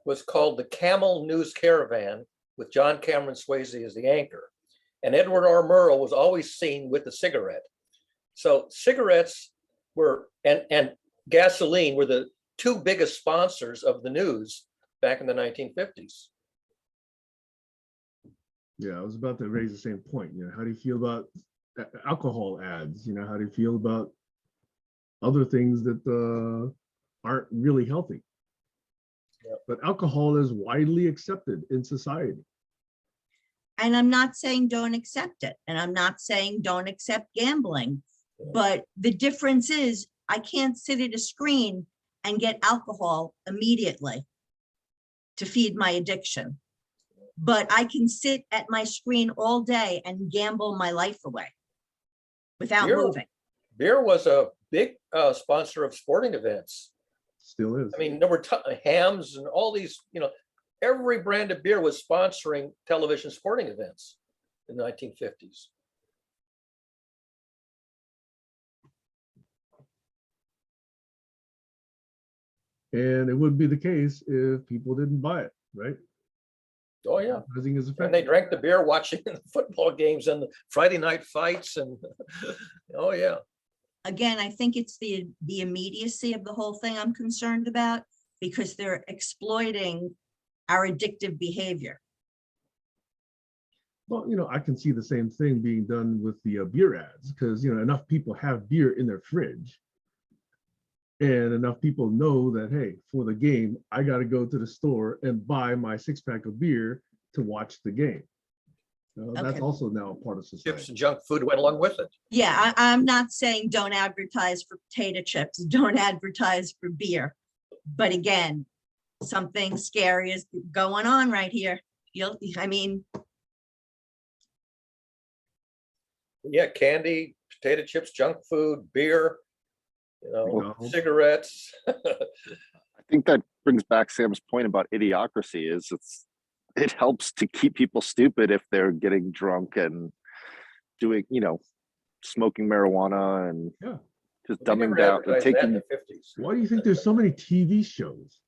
was called the Camel News Caravan with John Cameron Swayze as the anchor. And Edward R. Murrow was always seen with a cigarette. So cigarettes were, and gasoline were the two biggest sponsors of the news back in the 1950s. Yeah, I was about to raise the same point. You know, how do you feel about alcohol ads? You know, how do you feel about other things that aren't really healthy? Yep. But alcohol is widely accepted in society. And I'm not saying don't accept it. And I'm not saying don't accept gambling. But the difference is I can't sit at a screen and get alcohol immediately to feed my addiction. But I can sit at my screen all day and gamble my life away without Beer- moving. Beer was a big sponsor of sporting events. Still is. I mean, there were Hams and all these, you know, every brand of beer was sponsoring television sporting events in the 1950s. And it wouldn't be the case if people didn't buy it, right? Oh, yeah. Advertising is And they effective. drank the beer watching the football games and the Friday night fights and, oh, yeah. Again, I think it's the immediacy of the whole thing I'm concerned about, because they're exploiting our addictive behavior. Well, you know, I can see the same thing being done with the beer ads, because, you know, enough people have beer in their fridge. And enough people know that, hey, for the game, I got to go to the store and buy my 6-pack of beer to watch the game. That's Okay. also now a part of Chips society. and junk food went along with it. Yeah, I'm not saying don't advertise for potato chips, don't advertise for beer. But again, something scary is going on right here. I mean, Yeah, candy, potato chips, junk food, beer, you know, McDonald's. cigarettes. I think that brings back Sam's point about idiocracy. It helps to keep people stupid if they're getting drunk and doing, you know, smoking marijuana and Yeah. just They dumbing never down and advertised that in taking. the 50s. Why do you think there's so many TV shows?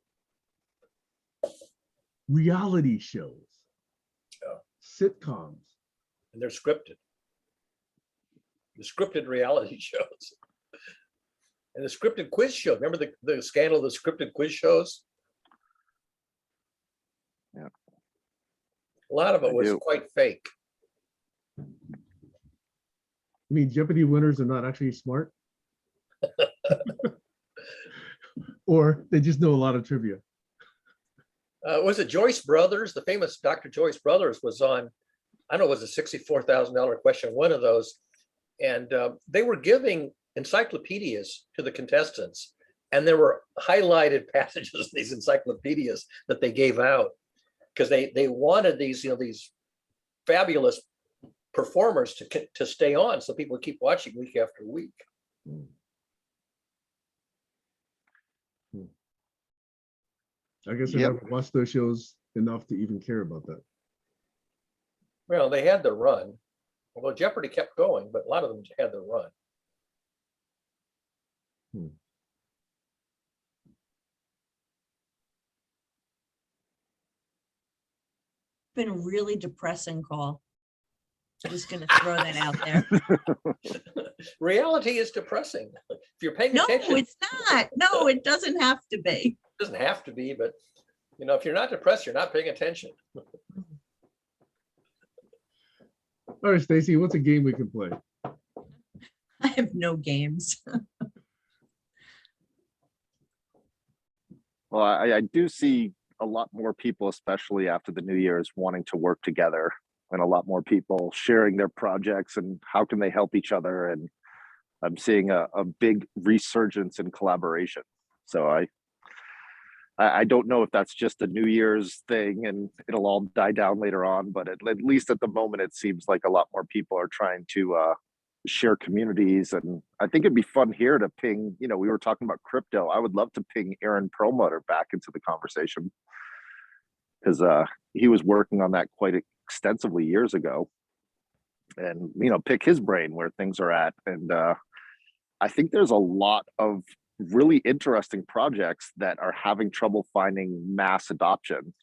Reality shows, Yeah. sitcoms. And they're scripted. The scripted reality shows. And the scripted quiz show. Remember the scandal of the scripted quiz shows? Yeah. A lot of it I was do. quite fake. I mean, Jeopardy winners are not actually smart. Or they just know a lot of trivia. Was it Joyce Brothers? The famous Dr. Joyce Brothers was on, I don't know, it was a $64,000 question, one of those. And they were giving encyclopedias to the contestants. And there were highlighted passages in these encyclopedias that they gave out because they wanted these, you know, these fabulous performers to stay on so people would keep watching week after week. I guess I Yep. never watched those shows enough to even care about that. Well, they had their run. Although Jeopardy kept going, but a lot of them had their run. been a really depressing call. I'm just gonna throw that out there. Reality is depressing. If you're paying No, attention, it's not. No, it doesn't have to be. it doesn't have to be, but you know, if you're not depressed, you're not paying attention. All right, Stacy, what's a game we can play? I have no games. Well, I do see a lot more people, especially after the New Year's, wanting to work together, and a lot more people sharing their projects and how can they help each other. And I'm seeing a big resurgence in collaboration. So I don't know if that's just a New Year's thing and it'll all die down later on, but at least at the moment, it seems like a lot more people are trying to share communities. And I think it'd be fun here to ping, you know, we were talking about crypto. I would love to ping Aaron Perlmutter back into the conversation, because he was working on that quite extensively years ago, and, you know, pick his brain where things are at. And I think there's a lot of really interesting projects that are having trouble finding mass adoption.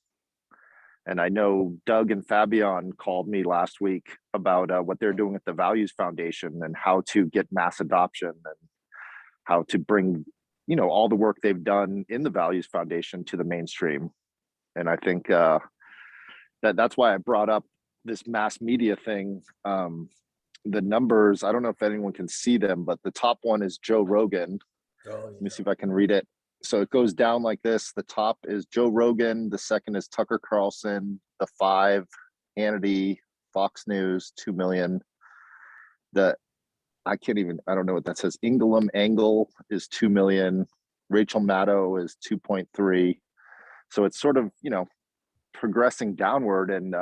And I know Doug and Fabian called me last week about what they're doing at the Values Foundation and how to get mass adoption and how to bring, you know, all the work they've done in the Values Foundation to the mainstream. And I think that's why I brought up this mass media thing. The numbers, I don't know if anyone can see them, but the top one is Joe Rogan. Oh, Let me see if I can read it. So it goes down like this. The top is Joe Rogan. The second is Tucker Carlson. The 5, Hannity, Fox News, 2 million. I don't know what that says. Angle is 2 million. Rachel Maddow is 2.3. So it's sort of, you know, progressing downward. And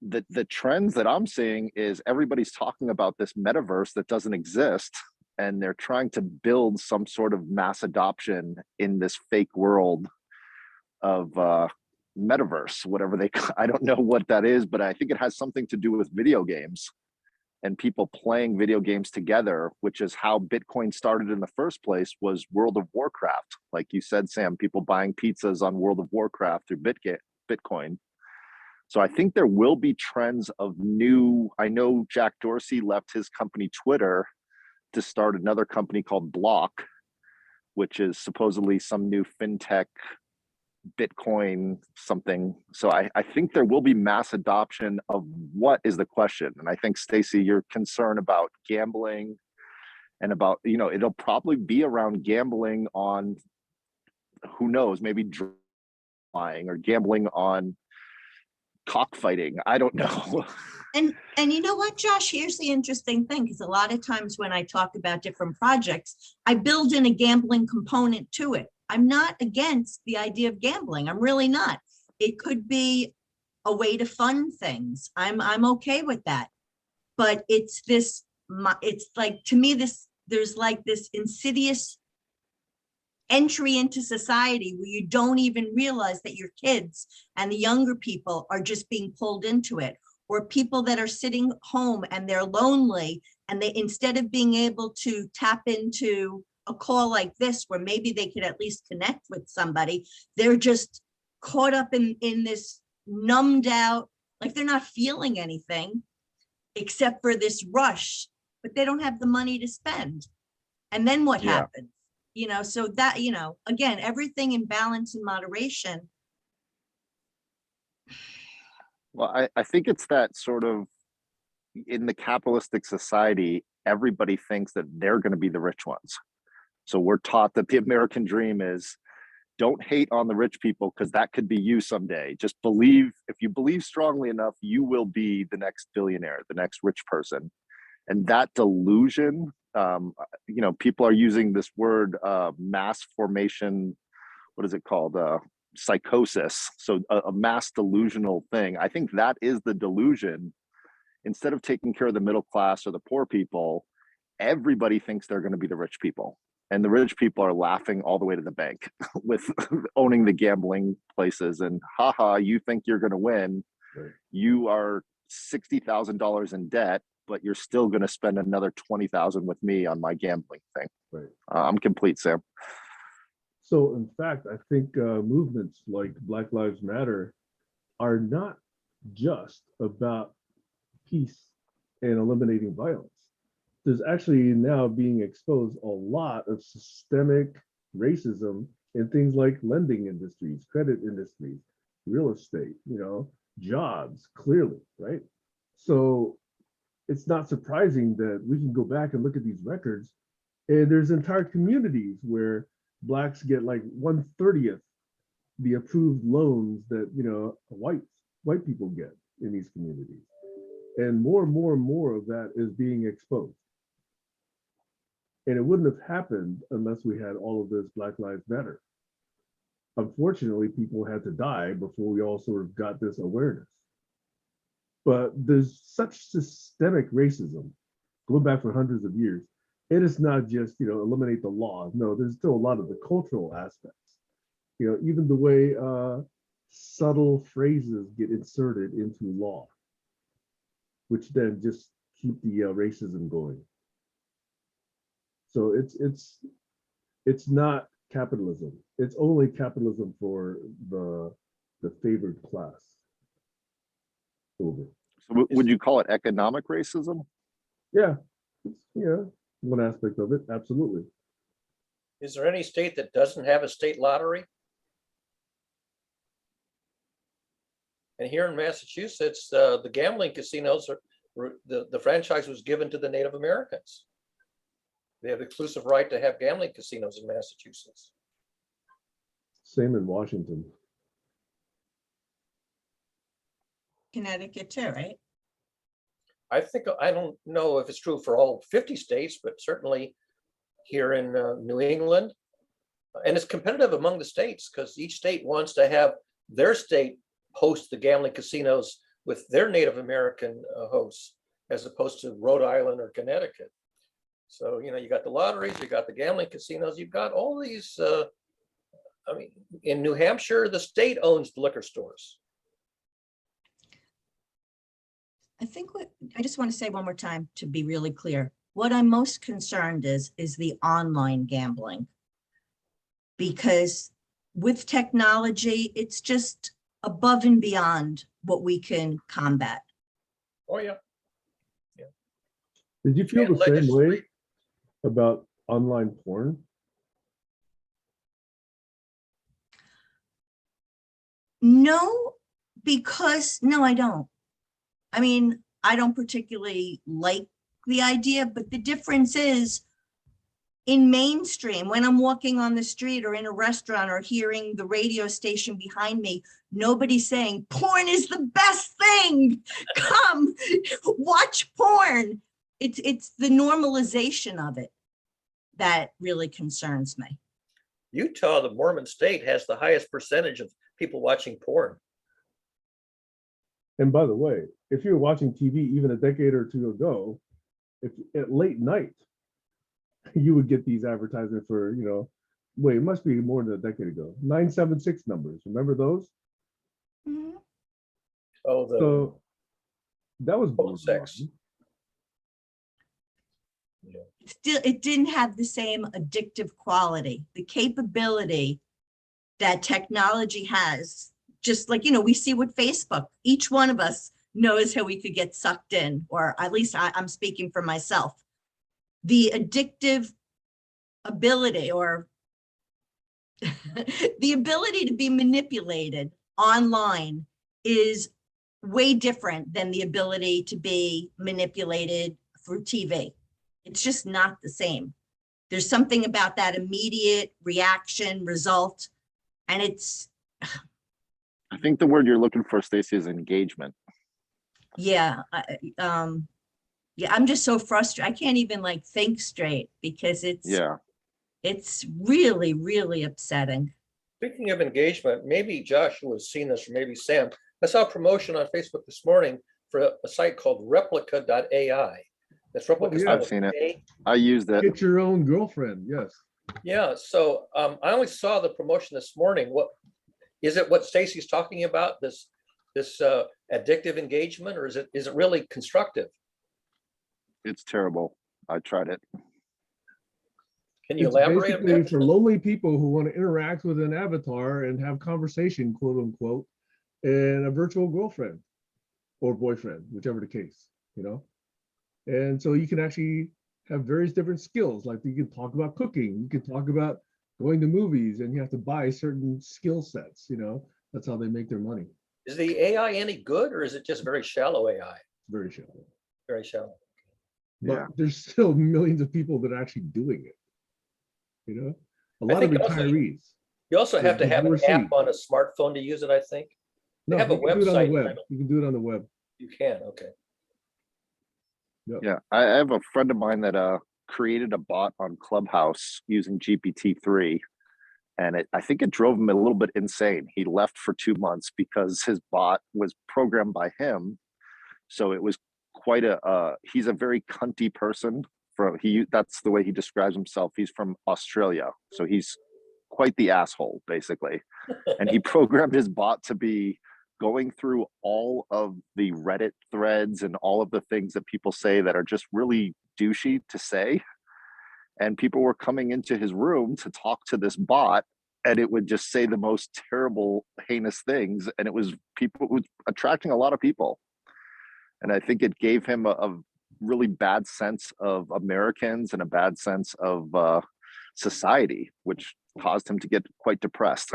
the trends that I'm seeing is everybody's talking about this metaverse that doesn't exist, and they're trying to build some sort of mass adoption in this fake world of metaverse, whatever I don't know what that is, but I think it has something to do with video games and people playing video games together, which is how Bitcoin started in the first place, was World of Warcraft. Like you said, Sam, people buying pizzas on World of Warcraft through Bitcoin. So I think there will be trends of I know Jack Dorsey left his company Twitter to start another company called Block, which is supposedly some new fintech Bitcoin something. So I think there will be mass adoption of what is the question. And I think, Stacey, you're concerned about gambling and about, you know, it'll probably be around gambling on, who knows, maybe flying or gambling on cockfighting. I don't know. And you know what, Josh, here's the interesting thing, because a lot of times when I talk about different projects, I build in a gambling component to it. I'm not against the idea of gambling. I'm really not. It could be a way to fund things. I'm okay with that. But it's like, to me, there's like this insidious entry into society where you don't even realize that your kids and the younger people are just being pulled into it, or people that are sitting home and they're lonely, and they, instead of being able to tap into a call like this where maybe they could at least connect with somebody, they're just caught up in this numbed out, like they're not feeling anything except for this rush, but they don't have the money to spend. And then what happens? You know, so that, you know, again, everything in balance and moderation. Well, I think it's that sort of, in the capitalistic society, everybody thinks that they're going to be the rich ones. So we're taught that the American dream is, don't hate on the rich people, because that could be you someday. Just believe, if you believe strongly enough, you will be the next billionaire, the next rich person. And that delusion, you know, people are using this word mass formation, what is it called? Psychosis. So a mass delusional thing. I think that is the delusion. Instead of taking care of the middle class or the poor people, everybody thinks they're going to be the rich people. And the rich people are laughing all the way to the bank with owning the gambling places. And haha, you think you're going to win. Right. You are $60,000 in debt, but you're still going to spend another $20,000 with me on my gambling thing. Right. I'm complete, Sam. So in fact, I think movements like Black Lives Matter are not just about peace and eliminating violence. There's actually now being exposed a lot of systemic racism in things like lending industries, credit industries, real estate, you know, jobs, clearly, right? So it's not surprising that we can go back and look at these records, and there's entire communities where Blacks get like 1/30 the approved loans that, you know, white people get in these communities. And more and more and more of that is being exposed. And it wouldn't have happened unless we had all of this Black Lives Matter. Unfortunately, people had to die before we all sort of got this awareness. But there's such systemic racism going back for hundreds of years. It is not just, eliminate the law. No, there's still a lot of the cultural aspects. Even the way subtle phrases get inserted into law, which then just keep the racism going. So it's not capitalism. It's only capitalism for the favored class. Over. So would you call it economic racism? Yeah, one aspect of it, absolutely. Is there any state that doesn't have a state lottery? And here in Massachusetts, the gambling casinos the franchise was given to the Native Americans. They have exclusive right to have gambling casinos in Massachusetts. Same in Washington. Connecticut too, right? I don't know if it's true for all 50 states, but certainly here in New England. And it's competitive among the states because each state wants to have their state host the gambling casinos with their Native American hosts, as opposed to Rhode Island or Connecticut. So, you got the lotteries, you got the gambling casinos, you've got all these, in New Hampshire, the state owns the liquor stores. I just want to say one more time to be really clear. What I'm most concerned is the online gambling. Because with technology, it's just above and beyond what we can combat. Oh, yeah. Did you feel And the same way legislate. about online porn? No, no, I don't. I mean, I don't particularly like the idea, but the difference is in mainstream, when I'm walking on the street or in a restaurant or hearing the radio station behind me, nobody's saying porn is the best thing. Come watch porn. It's the normalization of it that really concerns me. Utah, the Mormon state, has the highest percentage of people watching porn. And by the way, if you're watching TV even a decade or two ago, if at late night, you would get these advertisements for, wait, it must be more than a decade ago. 976 numbers. Remember those? Mhm. Oh, So that was phone sex. It didn't have the same addictive quality, the capability that technology has. Just like, we see with Facebook, each one of us knows how we could get sucked in, or at least I'm speaking for myself. The addictive ability or the ability to be manipulated online is way different than the ability to be manipulated through TV. It's just not the same. There's something about that immediate reaction result, and it's, I think the word you're looking for, Stacey, is engagement. yeah, I'm just so frustrated. I can't even think straight because it's really, really upsetting. Speaking of engagement, maybe Joshua has seen this, or maybe Sam. I saw a promotion on Facebook this morning for a site called replica.ai. That's replica. yeah. I've seen it. I used it. Get your own girlfriend, yes. Yeah, so I only saw the promotion this morning. What is it? What Stacey's talking about? This addictive engagement, or is it really constructive? It's terrible. I tried it. Can you It's elaborate a basically bit? for lonely people who want to interact with an avatar and have conversation, quote unquote, and a virtual girlfriend or boyfriend, whichever the case, And so you can actually have various different skills. Like you can talk about cooking, you can talk about going to movies, and you have to buy certain skill sets, That's how they make their money. Is the AI any good, or is it just very shallow AI? Very shallow. Very shallow. But Yeah. there's still millions of people that are actually doing it. A lot of think also retirees. You also have to have an Divorcee. app on a smartphone to use it, I think. They No, have a you can do it on the website. web. You can do it on the web. You can, okay. Yeah. I have a friend of mine that created a bot on Clubhouse using GPT-3. And I think it drove him a little bit insane. He left for 2 months because his bot was programmed by him. So it was quite he's a very cunty person. That's the way he describes himself. He's from Australia, so he's quite the asshole, basically. And he programmed his bot to be going through all of the Reddit threads and all of the things that people say that are just really douchey to say. And people were coming into his room to talk to this bot, and it would just say the most terrible, heinous things. And it was attracting a lot of people. And I think it gave him a really bad sense of Americans and a bad sense of society, which caused him to get quite depressed.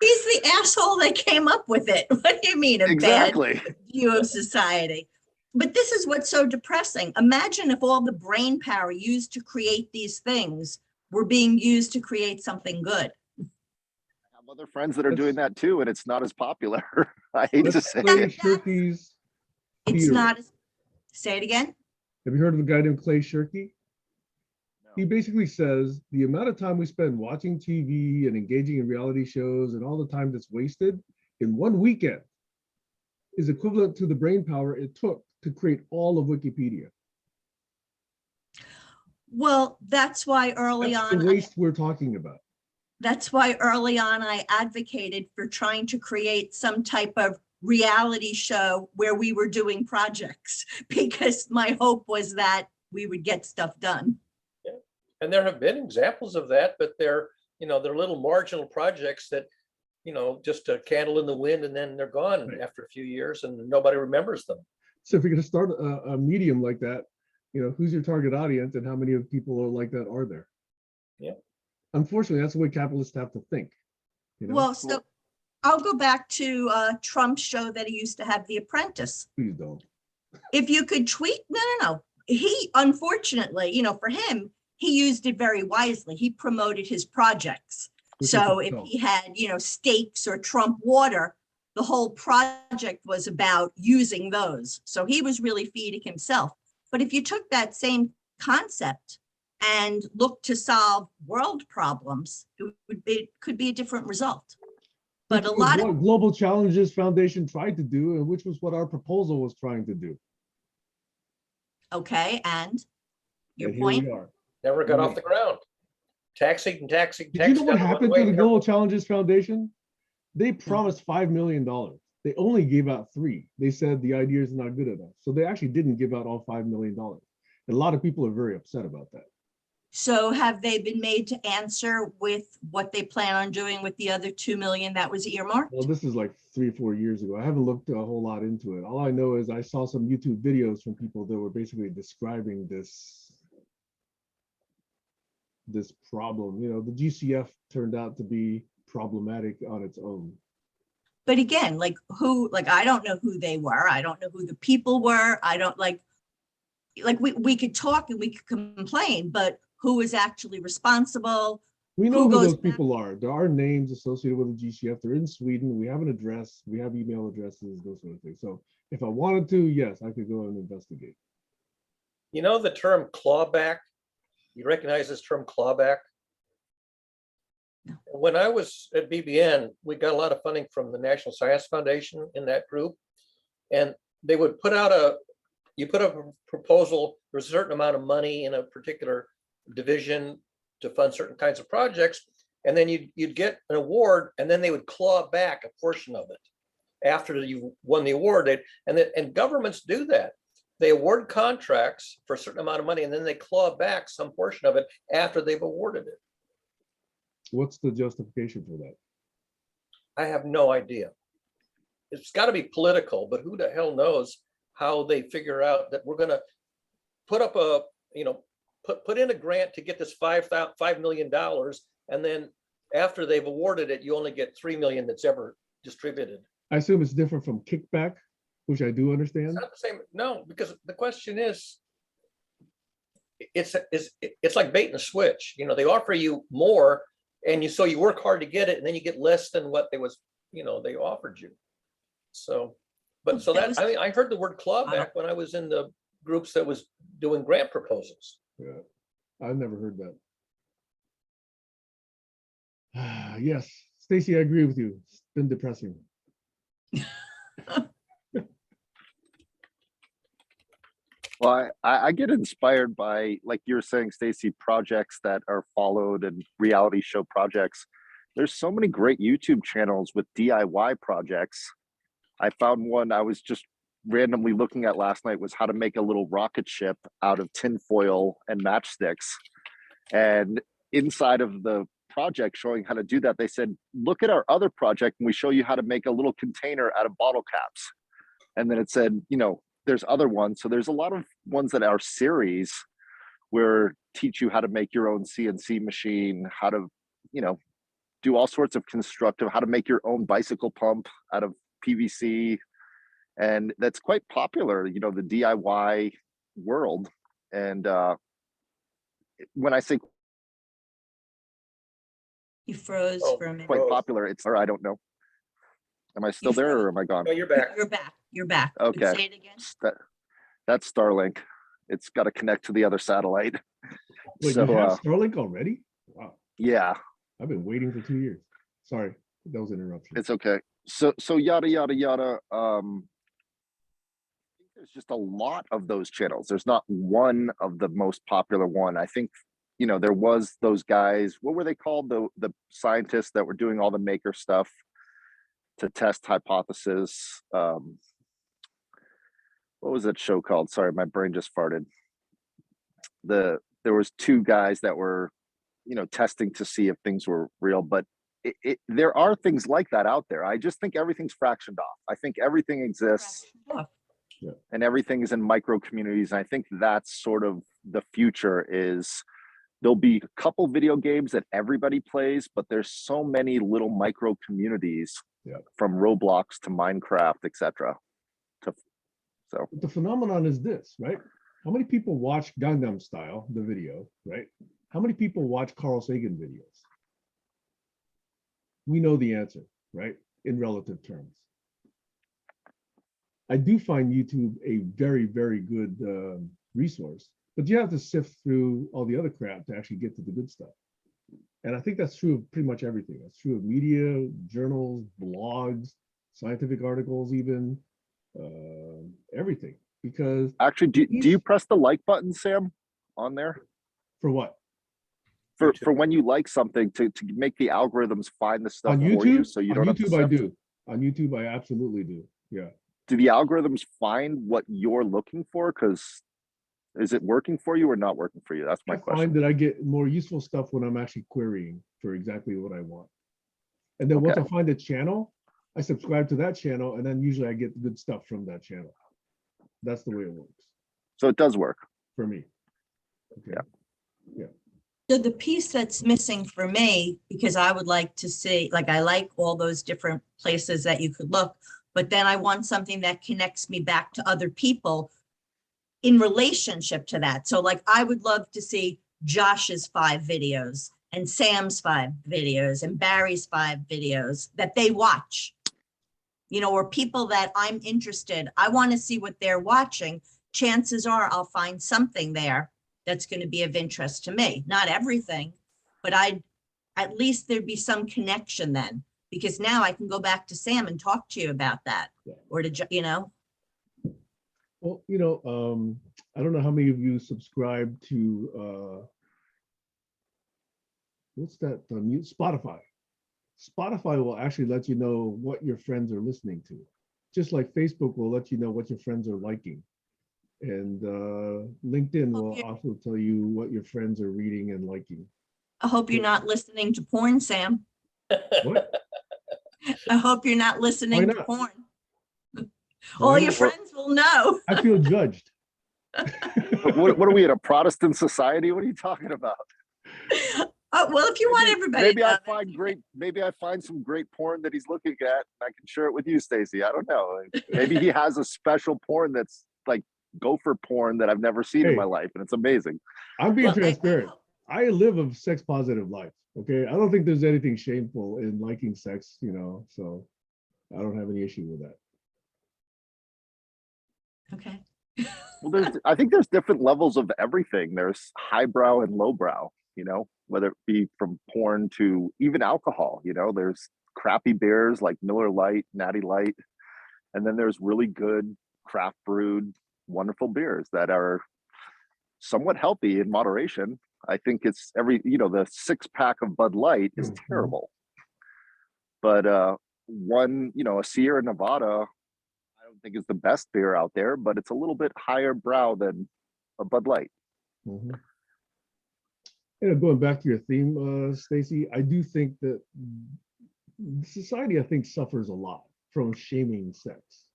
He's the asshole that came up with it. What do you mean, a Exactly. bad view of society? But this is what's so depressing. Imagine if all the brain power used to create these things were being used to create something good. I have other friends that are doing that too, and it's not as popular. I hate to say it. Shirky's It's Theorem. not, say it again? Have you heard of a guy named Clay Shirky? No. He basically says the amount of time we spend watching TV and engaging in reality shows and all the time that's wasted in one weekend is equivalent to the brain power it took to create all of Wikipedia. Well, that's why early That's on, the waste we're talking about. that's why early on I advocated for trying to create some type of reality show where we were doing projects, because my hope was that we would get stuff done. Yeah. And there have been examples of that, but they're little marginal projects that, just a candle in the wind, and then they're gone Right. after a few years and nobody remembers them. So if you're going to start a medium like that, who's your target audience and how many of people are like that are there? Yeah. Unfortunately, that's the way capitalists have to think. Well, so I'll go back to Trump's show that he used to have, The Apprentice. Please don't. If you could tweet, no. He, unfortunately, for him, he used it very wisely. He promoted his projects. Which So is if the he had, steaks or Trump water, the whole project was about using those. So he was really feeding himself. But if you took that same concept and looked to solve world problems, it could be a different result. But a Which was lot what of, Global Challenges Foundation tried to do, and which was what our proposal was trying to do. okay, and your And here point? we are. Never got off the ground. Taxing. Did you know what happened to the Global Challenges Foundation? They promised $5 million. They only gave out 3. They said the idea is not good enough. So they actually didn't give out all $5 million. And a lot of people are very upset about that. So have they been made to answer with what they plan on doing with the other 2 million that was earmarked? Well, this is like 3 or 4 years ago. I haven't looked a whole lot into it. All I know is I saw some YouTube videos from people that were basically describing this problem. The GCF turned out to be problematic on its own. But again, I don't know who they were. I don't know who the people were. I don't we could talk and we could complain, but who is actually responsible? We know who goes those back? people are. There are names associated with the GCF. They're in Sweden. We have an address. We have email addresses, those sort of things. So if I wanted to, yes, I could go and investigate. The term clawback? You recognize this term clawback? No. When I was at BBN, we got a lot of funding from the National Science Foundation in that group. And they would put out a proposal, there's a certain amount of money in a particular division to fund certain kinds of projects. And then you'd get an award, and then they would claw back a portion of it after you won the award. And governments do that. They award contracts for a certain amount of money, and then they claw back some portion of it after they've awarded it. What's the justification for that? I have no idea. It's got to be political, but who the hell knows how they figure out that we're going to put up put in a grant to get this $5 million, and then after they've awarded it, you only get 3 million that's ever distributed. I assume it's different from kickback, which I do understand. It's not the same. No, because the question is, it's like bait and switch. They offer you more, and so you work hard to get it, and then you get less than what they offered you. So, I heard the word clawback when I was in the groups that was doing grant proposals. Yeah, I've never heard that. Yes, Stacy, I agree with you. It's been depressing. Well, I get inspired by, like you're saying, Stacy, projects that are followed and reality show projects. There's so many great YouTube channels with DIY projects. I found one I was just randomly looking at last night was how to make a little rocket ship out of tinfoil and matchsticks. And inside of the project showing how to do that, they said, look at our other project and we show you how to make a little container out of bottle caps. And then it said, you know, there's other ones. So there's a lot of ones that are series where teach you how to make your own CNC machine, how to, you know, do all sorts of constructive, how to make your own bicycle pump out of PVC. And that's quite popular, you know, the DIY world. And when I say You froze Oh, for a minute. quite Rose. popular, it's, or I don't know. Am I still You there froze. or am I gone? Oh, you're back. You're back. You're back. Okay. Say it again. That's Starlink. It's got to connect to the other satellite. Wait, So you have Starlink already? Wow, yeah, I've been waiting for 2 years. Sorry, that was an interruption. it's okay. So yada yada yada. I think there's just a lot of those channels. There's not one of the most popular one. I think, you know, there was those guys, what were they called? The scientists that were doing all the maker stuff to test hypothesis. What was that show called? Sorry, my brain just farted. There was two guys that were, you know, testing to see if things were real, but there are things like that out there. I just think everything's fractioned off. I think everything exists and everything is in micro communities. And I think that's sort of the future is there'll be a couple video games that everybody plays, but there's so many little micro communities from Roblox to Minecraft, etc. So But the phenomenon is this, right? How many people watch Gangnam Style, the video, right? How many people watch Carl Sagan videos? We know the answer, right? In relative terms. I do find YouTube a very, very good resource, but you have to sift through all the other crap to actually get to the good stuff. And I think that's true of pretty much everything. That's true of media, journals, blogs, scientific articles, even everything. Because actually, do you press the like button, Sam, on there? For what? For when you like something to make the algorithms find the stuff On for you, YouTube, so you on don't YouTube, have to I sift? do. On YouTube, I absolutely do. Yeah. Do the algorithms find what you're looking for? Because is it working for you or not working for you? That's my I question. find that I get more useful stuff when I'm actually querying for exactly what I want. And then once I find a channel, I subscribe to that channel, and then usually I get good stuff from that channel. That's the way it works So it does work. for me. Okay. Yeah. So the piece that's missing for me, because I would like to see, like, I like all those different places that you could look, but then I want something that connects me back to other people in relationship to that. So like, I would love to see Josh's 5 videos and Sam's 5 videos and Barry's 5 videos that they watch, you know, or people that I'm interested, I want to see what they're watching. Chances are I'll find something there that's going to be of interest to me. Not everything, but at least there'd be some connection then, because now I can go back to Sam and talk to you about that, or to, you know. Well, you know, I don't know how many of you subscribe to what's that? Spotify. Spotify will actually let you know what your friends are listening to, just like Facebook will let you know what your friends are liking. And LinkedIn will also tell you what your friends are reading and liking. I hope you're not listening to porn, Sam. What? I hope you're not listening to not? porn. Why All your not? friends will know. I feel judged. What are we in a Protestant society? What are you talking about? Oh, well, if you want everybody Maybe to know I that, find maybe I find some great porn that he's looking at and I can share it with you, Stacey. I don't know. Maybe he has a special porn that's like gopher porn that I've never seen in my life, and it's amazing. I'm being Well, transparent. I live a sex positive life. Okay. I don't think there's anything shameful in liking sex, you know, so I don't have any issue with that. okay. Well, I think there's different levels of everything. There's highbrow and lowbrow, you know, whether it be from porn to even alcohol, you know, there's crappy beers like Miller Lite, Natty Light, and then there's really good craft brewed wonderful beers that are somewhat healthy in moderation. I think it's the 6-pack of Bud Light is Mhm. terrible. But a Sierra Nevada, I don't think is the best beer out there, but it's a little bit higher brow than a Bud Light. Mhm. Going back to your theme, Stacy, I do think that society, I think, suffers a lot from shaming sex.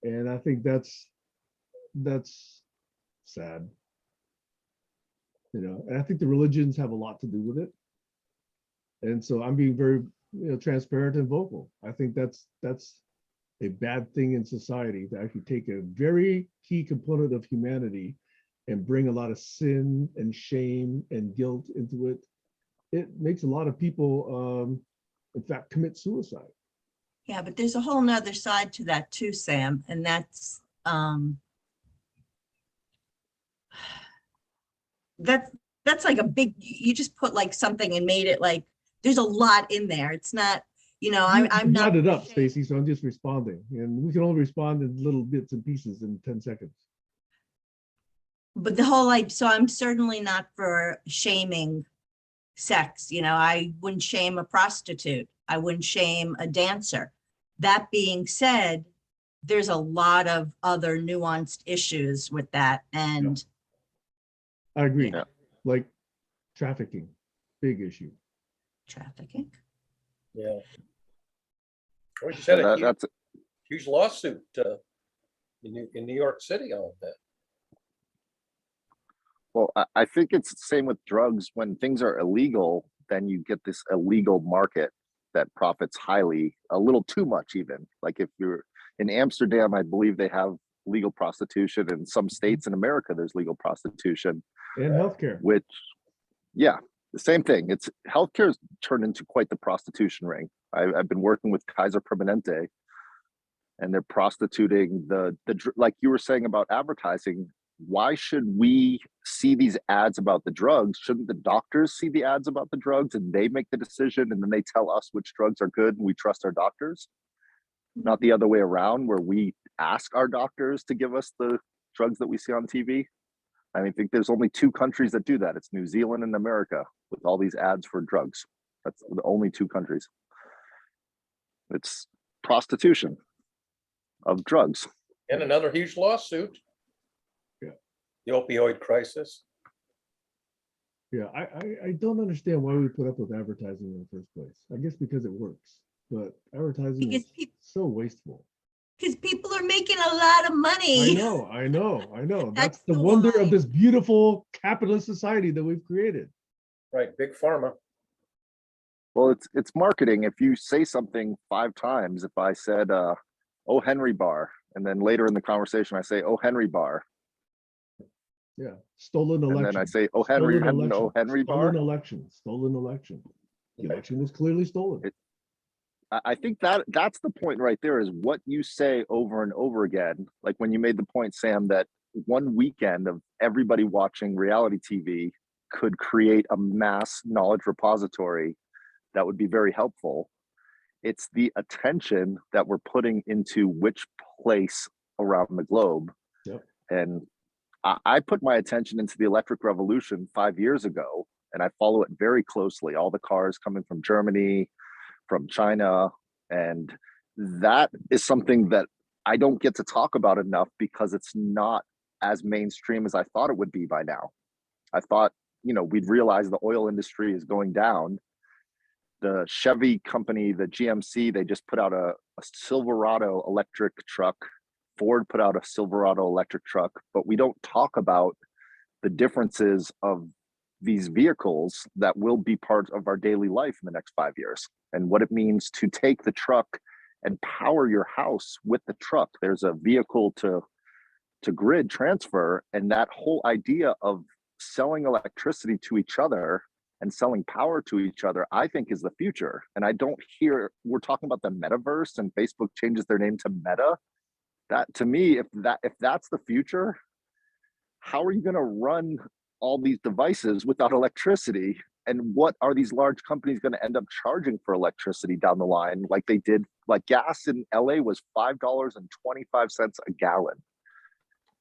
And I think that's sad. And I think the religions have a lot to do with it. And so I'm being very transparent and vocal. I think that's a bad thing in society, to actually take a very key component of humanity and bring a lot of sin and shame and guilt into it. It makes a lot of people, in fact, commit suicide. Yeah, but there's a whole nother side to that too, Sam, and that's that's like a big, you just put like something and made it like, there's a lot in there. It's not, I'm You not. brought it up, Stacy, so I'm just responding. And we can only respond in little bits and pieces in 10 seconds. But the whole, so I'm certainly not for shaming sex. I wouldn't shame a prostitute. I wouldn't shame a dancer. That being said, there's a lot of other nuanced issues with that. And I agree. Yeah. Like trafficking, big issue. trafficking. Yeah. We just had a That's huge lawsuit in New York City on that. Well, I think it's the same with drugs. When things are illegal, then you get this illegal market that profits highly, a little too much even. Like if you're in Amsterdam, I believe they have legal prostitution. In some states in America, there's legal prostitution. And healthcare. Which, yeah, the same thing. It's healthcare has turned into quite the prostitution ring. I've been working with Kaiser Permanente, and they're prostituting the like you were saying about advertising. Why should we see these ads about the drugs? Shouldn't the doctors see the ads about the drugs and they make the decision, and then they tell us which drugs are good and we trust our doctors? Not the other way around, where we ask our doctors to give us the drugs that we see on TV. I think there's only 2 countries that do that. It's New Zealand and America, with all these ads for drugs. That's the only 2 countries. It's prostitution of drugs. And another huge lawsuit. Yeah. The opioid crisis. Yeah, I don't understand why we put up with advertising in the first place. I guess because it works, but advertising Because is so wasteful. Because people are making a lot of money. I know. That's That's the the wonder why. of this beautiful capitalist society that we've created. Right, big pharma. Well, it's marketing. If you say something 5 times, if I said, "Oh, Henry Bar," and then later in the conversation I say, "Oh, Henry Bar," Yeah, stolen election. and then I say, "Oh, Henry, oh, Henry Bar." Stolen election. The election was clearly stolen. I think that's the point right there, is what you say over and over again. Like when you made the point, Sam, that one weekend of everybody watching reality TV could create a mass knowledge repository that would be very helpful. It's the attention that we're putting into which place around the globe. Yep. And I put my attention into the electric revolution 5 years ago, and I follow it very closely. All the cars coming from Germany, from China, and that is something that I don't get to talk about enough because it's not as mainstream as I thought it would be by now. I thought, we'd realize the oil industry is going down. The Chevy company, the GMC, they just put out a Silverado electric truck. Ford put out a Silverado electric truck, but we don't talk about the differences of these vehicles that will be part of our daily life in the next 5 years, and what it means to take the truck and power your house with the truck. There's a vehicle to grid transfer, and that whole idea of selling electricity to each other and selling power to each other, I think, is the future. And I don't hear, we're talking about the metaverse and Facebook changes their name to Meta. That, to me, if that's the future, how are you going to run all these devices without electricity? And what are these large companies going to end up charging for electricity down the line? Like they did, like gas in LA was $5.25 a gallon.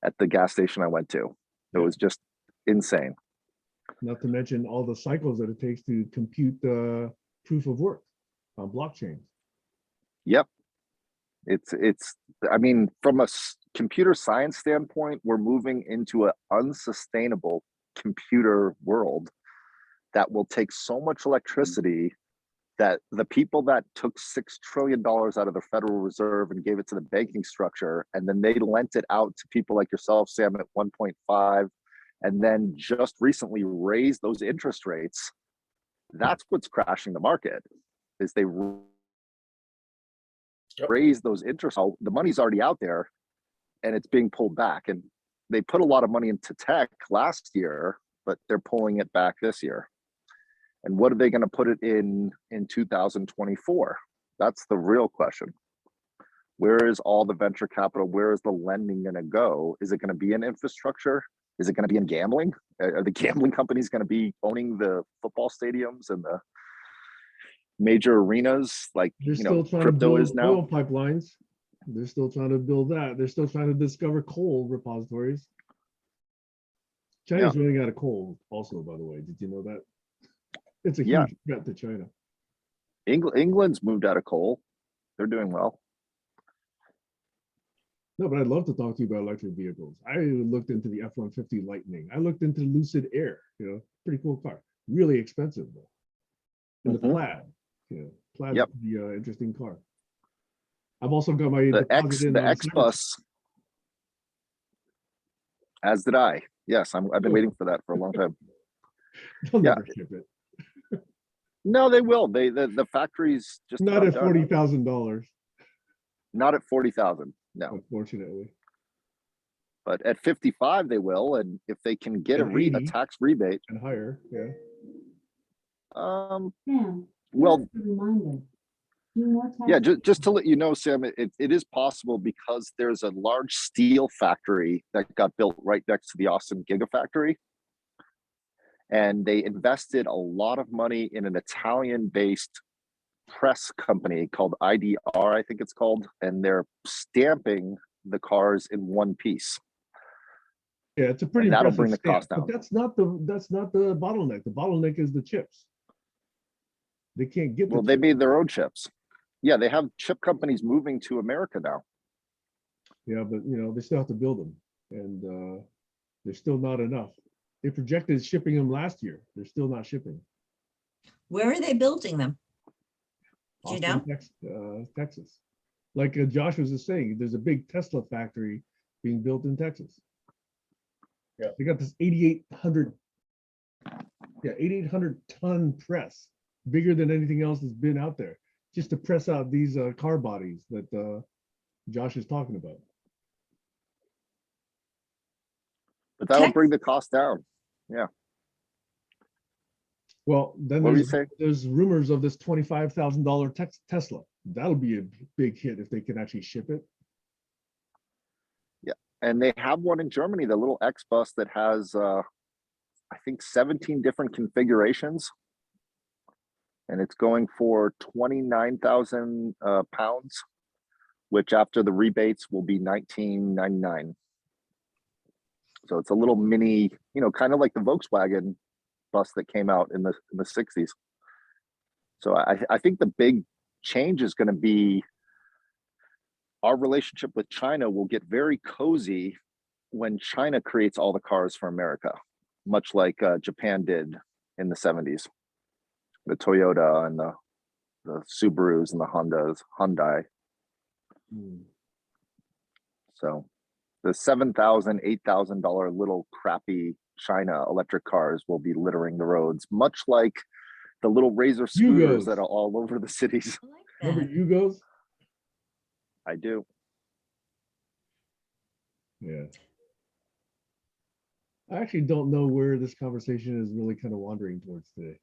at the gas station I went to. It was just insane. Not to mention all the cycles that it takes to compute the proof of work on blockchains. Yep. I mean, from a computer science standpoint, we're moving into an unsustainable computer world that will take so much electricity that the people that took $6 trillion out of the Federal Reserve and gave it to the banking structure, and then they lent it out to people like yourself, Sam, at 1.5, and then just recently raised those interest rates. That's what's crashing the market, is they raise those interest. The money's already out there and it's being pulled back. And they put a lot of money into tech last year, but they're pulling it back this year. And what are they going to put it in 2024? That's the real question. Where is all the venture capital? Where is the lending going to go? Is it going to be in infrastructure? Is it going to be in gambling? Are the gambling companies going to be owning the football stadiums and the major arenas like crypto is now? Oil pipelines. They're still trying to build that. They're still trying to discover coal repositories. China's running out of coal also, by the way. Did you know that? It's a huge threat to China. England's moved out of coal. They're doing well. No, but I'd love to talk to you about electric vehicles. I looked into the F-150 Lightning. I looked into Lucid Air, pretty cool car. Really expensive though. And the Plaid, Plaid would be an interesting car. I've also got my the X-Bus, as did I. Yes, I've been waiting for that for a long time. They'll never ship it. No, they will. The factories just not at $40,000. Not at 40,000. No, unfortunately. But at 55, they will, and if they can get a tax rebate and higher, well, yeah, just to let you know, Sam, it is possible because there's a large steel factory that got built right next to the Austin Gigafactory. And they invested a lot of money in an Italian-based press company called IDR, I think it's called, and they're stamping the cars in one piece. Yeah, it's a pretty. That'll bring the cost down. But that's not the bottleneck. The bottleneck is the chips. They can't get. Well, they made their own chips. Yeah, they have chip companies moving to America now. Yeah, but they still have to build them, and there's still not enough. They projected shipping them last year. They're still not shipping. Where are they building them? Do you know? Texas. Like Josh was just saying, there's a big Tesla factory being built in Texas. Yeah. They got this 8,800 ton press, bigger than anything else that's been out there, just to press out these car bodies that Josh is talking about. But that'll bring the cost down. Yeah. Well, then there's rumors of this $25,000 Tesla. That'll be a big hit if they can actually ship it. Yeah, and they have one in Germany, the little X-Bus that has, I think, 17 different configurations. And it's going for 29,000 pounds, which after the rebates will be $19.99. So it's a little mini, kind of like the Volkswagen bus that came out in the 60s. So I think the big change is going to be our relationship with China will get very cozy when China creates all the cars for America, much like Japan did in the 70s. The Toyota and the Subarus and the Hyundai. So the $7,000, $8,000 little crappy China electric cars will be littering the roads, much like the little Razor scooters that are all over the cities. I like that. Remember Yugos? I do. Yeah. I actually don't know where this conversation is really kind of wandering towards today.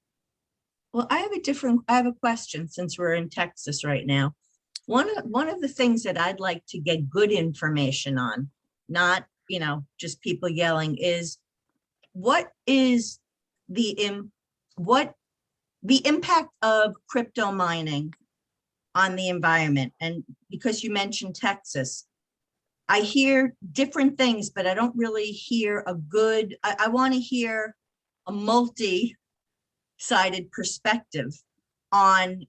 Well, I have a question since we're in Texas right now. One of the things that I'd like to get good information on, not, just people yelling, is what is the impact of crypto mining on the environment? And because you mentioned Texas, I hear different things, but I don't really hear a good, I want to hear a multi-sided perspective on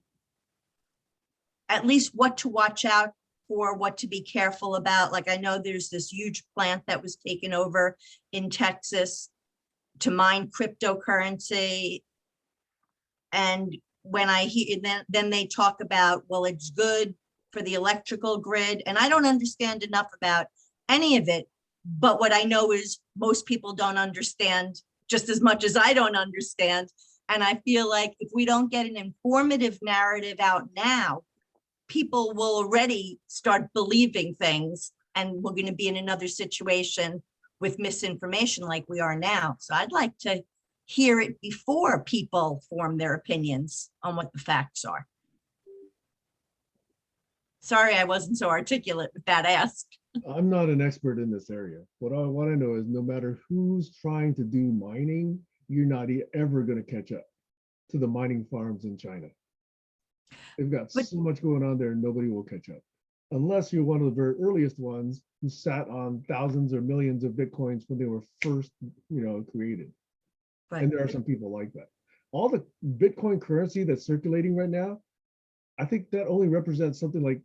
at least what to watch out for, what to be careful about. Like, I know there's this huge plant that was taken over in Texas to mine cryptocurrency. And when I hear, then they talk about, well, it's good for the electrical grid. And I don't understand enough about any of it. But what I know is most people don't understand just as much as I don't understand. And I feel like if we don't get an informative narrative out now, people will already start believing things, and we're going to be in another situation with misinformation like we are now. So I'd like to hear it before people form their opinions on what the facts are. Sorry, I wasn't so articulate with that ask. I'm not an expert in this area. What I know is no matter who's trying to do mining, you're not ever going to catch up to the mining farms in China. They've got so much going on there, nobody will catch up. Unless you're one of the very earliest ones who sat on thousands or millions of Bitcoins when they were first, created. Right. And there are some people like that. All the Bitcoin currency that's circulating right now, I think that only represents something like,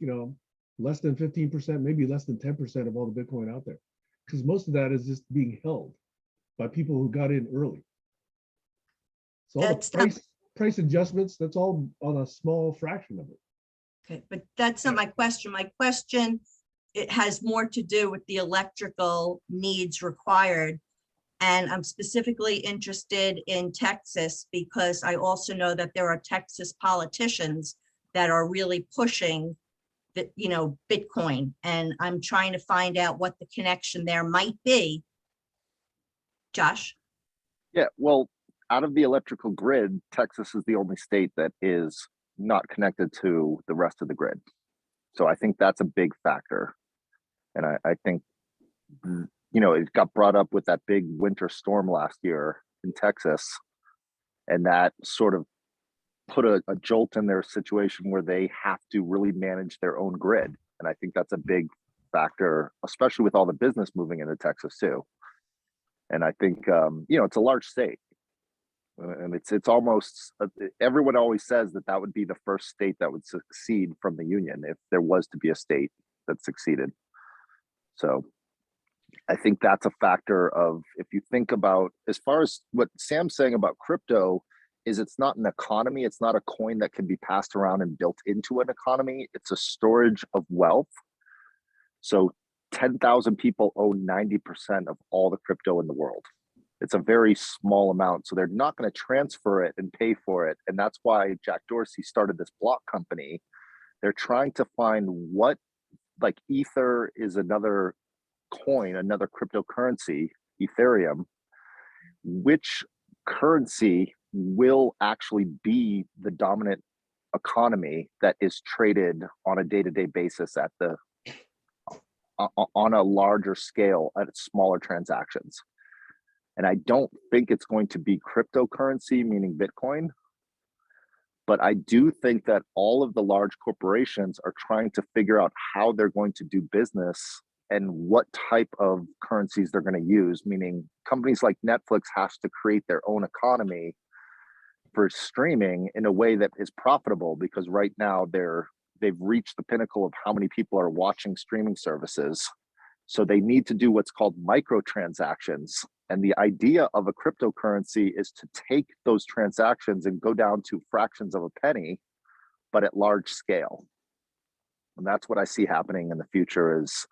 less than 15%, maybe less than 10% of all the Bitcoin out there. Because most of that is just being held by people who got in early. So all the price adjustments, that's all on a small fraction of it. Okay, but that's not my question. My question, it has more to do with the electrical needs required. And I'm specifically interested in Texas because I also know that there are Texas politicians that are really pushing the, Bitcoin. And I'm trying to find out what the connection there might be. Josh? Yeah, well, out of the electrical grid, Texas is the only state that is not connected to the rest of the grid. So I think that's a big factor. And I think, it got brought up with that big winter storm last year in Texas. And that sort of put a jolt in their situation where they have to really manage their own grid. And I think that's a big factor, especially with all the business moving into Texas too. And I think, it's a large state. And it's almost, everyone always says that would be the first state that would succeed from the union if there was to be a state that succeeded. So I think that's a factor of, if you think about, as far as what Sam's saying about crypto, is it's not an economy. It's not a coin that can be passed around and built into an economy. It's a storage of wealth. So 10,000 people own 90% of all the crypto in the world. It's a very small amount. So they're not going to transfer it and pay for it. And that's why Jack Dorsey started this block company. They're trying to find what, like Ether is another coin, another cryptocurrency, Ethereum, which currency will actually be the dominant economy that is traded on a day-to-day basis at on a larger scale at smaller transactions. And I don't think it's going to be cryptocurrency, meaning Bitcoin. But I do think that all of the large corporations are trying to figure out how they're going to do business and what type of currencies they're going to use, meaning companies like Netflix has to create their own economy for streaming in a way that is profitable, because right now they've reached the pinnacle of how many people are watching streaming services. So they need to do what's called microtransactions. And the idea of a cryptocurrency is to take those transactions and go down to fractions of a penny, but at large scale. And that's what I see happening in the future is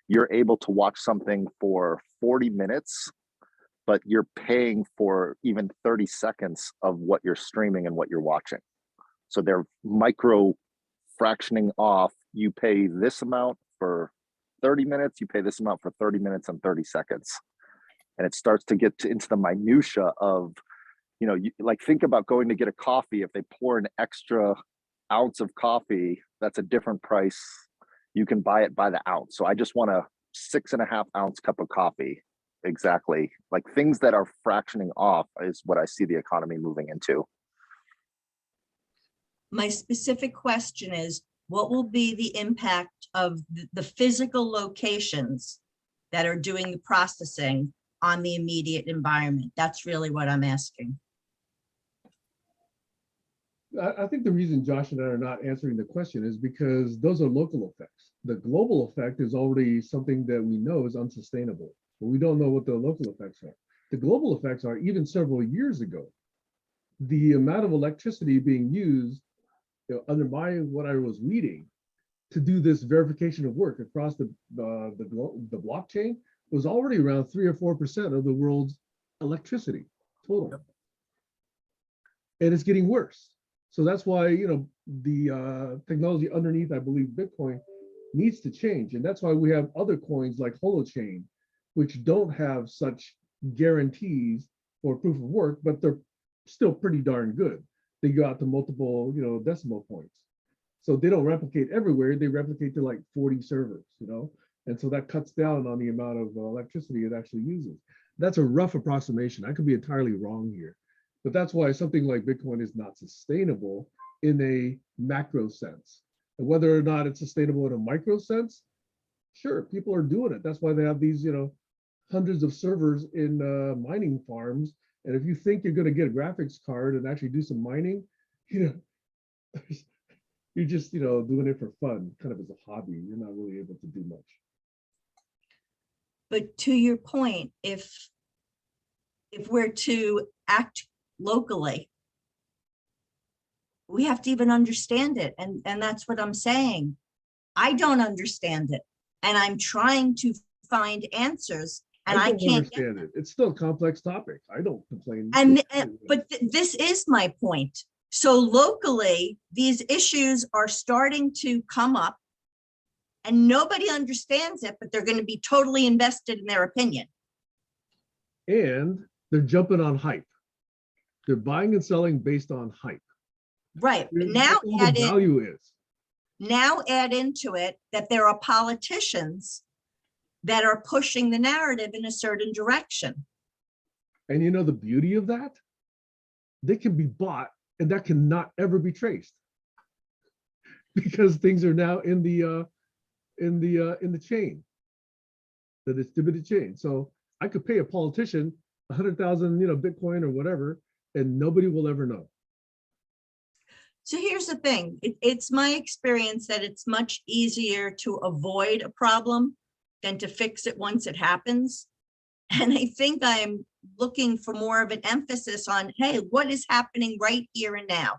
you're able to watch something for 40 minutes, but you're paying for even 30 seconds of what you're streaming and what you're watching. So they're micro fractioning off. You pay this amount for 30 minutes, you pay this amount for 30 minutes and 30 seconds. And it starts to get into the minutia of, like think about going to get a coffee. If they pour an extra ounce of coffee, that's a different price. You can buy it by the ounce. So I just want a 6.5 ounce cup of coffee. Exactly. Like things that are fractioning off is what I see the economy moving into. My specific question is, what will be the impact of the physical locations that are doing the processing on the immediate environment? That's really what I'm asking. I think the reason Josh and I are not answering the question is because those are local effects. The global effect is already something that we know is unsustainable, but we don't know what the local effects are. The global effects are even several years ago. The amount of electricity being used, under what I was reading, to do this verification of work across the blockchain was already around 3 or 4% of the world's electricity total. Yep. And it's getting worse. So that's why, the technology underneath, I believe, Bitcoin needs to change. And that's why we have other coins like Holochain, which don't have such guarantees for proof of work, but they're still pretty darn good. They go out to multiple, decimal points. So they don't replicate everywhere. They replicate to like 40 servers, and so that cuts down on the amount of electricity it actually uses. That's a rough approximation. I could be entirely wrong here. But that's why something like Bitcoin is not sustainable in a macro sense. And whether or not it's sustainable in a micro sense, sure, people are doing it. That's why they have these, hundreds of servers in mining farms. And if you think you're going to get a graphics card and actually do some mining, you're just, doing it for fun, kind of as a hobby. You're not really able to do much. But to your point, if we're to act locally, we have to even understand it. And that's what I'm saying. I don't understand it. And I'm trying to find answers, and I can't understand it. It's still a complex topic. I don't complain. But this is my point. So locally, these issues are starting to come up and nobody understands it, but they're going to be totally invested in their opinion. And they're jumping on hype. They're buying and selling based on hype. Right. Now add the value is. Now add into it that there are politicians that are pushing the narrative in a certain direction. And the beauty of that? They can be bought and that cannot ever be traced. Because things are now in the chain, the distributed chain. So I could pay a politician 100,000, Bitcoin or whatever, and nobody will ever know. So here's the thing. It's my experience that it's much easier to avoid a problem than to fix it once it happens. And I think I'm looking for more of an emphasis on, hey, what is happening right here and now?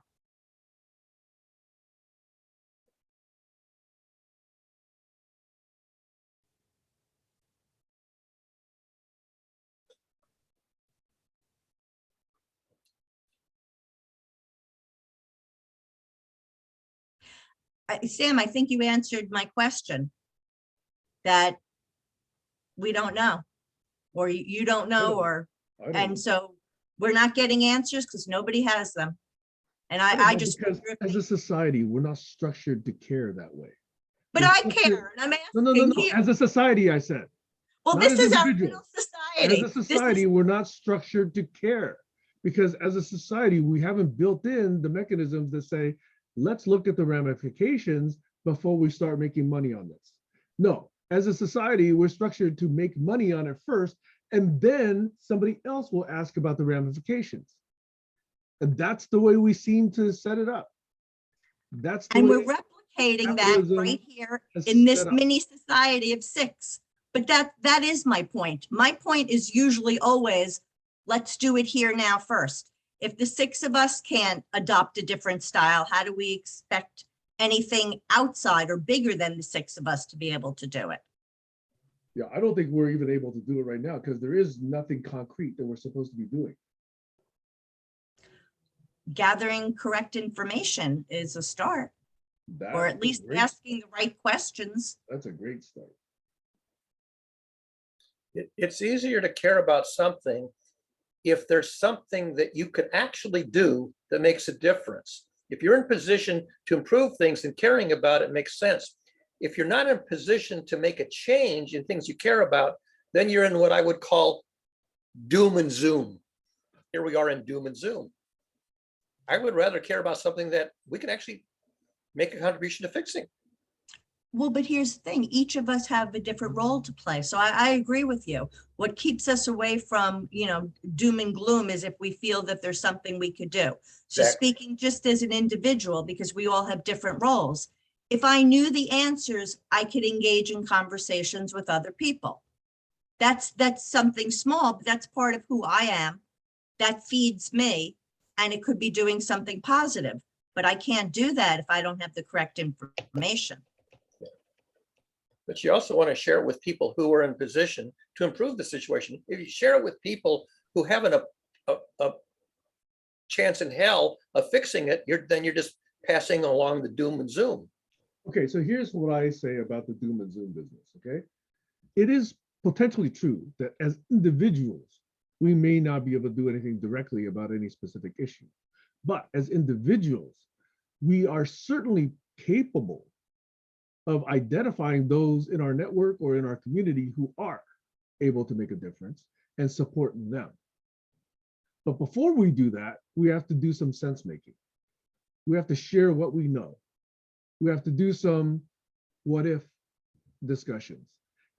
Sam, I think you answered my question, that we don't know, or you don't know, and so we're not getting answers because nobody has them. And I just, because as a society, we're not structured to care that way. But I care, and I'm asking. No. As a society, I said. Well, this is our little society. As a society, we're not structured to care, because as a society, we haven't built in the mechanisms that say, let's look at the ramifications before we start making money on this. No, as a society, we're structured to make money on it first, and then somebody else will ask about the ramifications. And that's the way we seem to set it up. That's the way we're replicating that right here in this mini society of 6. But that is my point. My point is usually always, let's do it here now first. If the 6 of us can't adopt a different style, how do we expect anything outside or bigger than the 6 of us to be able to do it? Yeah, I don't think we're even able to do it right now because there is nothing concrete that we're supposed to be doing. Gathering correct information is a start, or at least asking the right questions. That's a great start. It's easier to care about something if there's something that you can actually do that makes a difference. If you're in position to improve things, and caring about it makes sense. If you're not in a position to make a change in things you care about, then you're in what I would call doom and zoom. Here we are in doom and zoom. I would rather care about something that we can actually make a contribution to fixing. Well, but here's the thing, each of us have a different role to play. So I agree with you. What keeps us away from, doom and gloom is if we feel that there's something we could do. So Exactly. speaking just as an individual, because we all have different roles, if I knew the answers, I could engage in conversations with other people. That's something small, but that's part of who I am. That feeds me, and it could be doing something positive, but I can't do that if I don't have the correct information. But you also want to share it with people who are in position to improve the situation. If you share it with people who haven't a chance in hell of fixing it, then you're just passing along the doom and zoom. Okay, so here's what I say about the doom and zoom business, okay? It is potentially true that as individuals, we may not be able to do anything directly about any specific issue. But as individuals, we are certainly capable of identifying those in our network or in our community who are able to make a difference and support them. But before we do that, we have to do some sense making. We have to share what we know. We have to do some what if discussions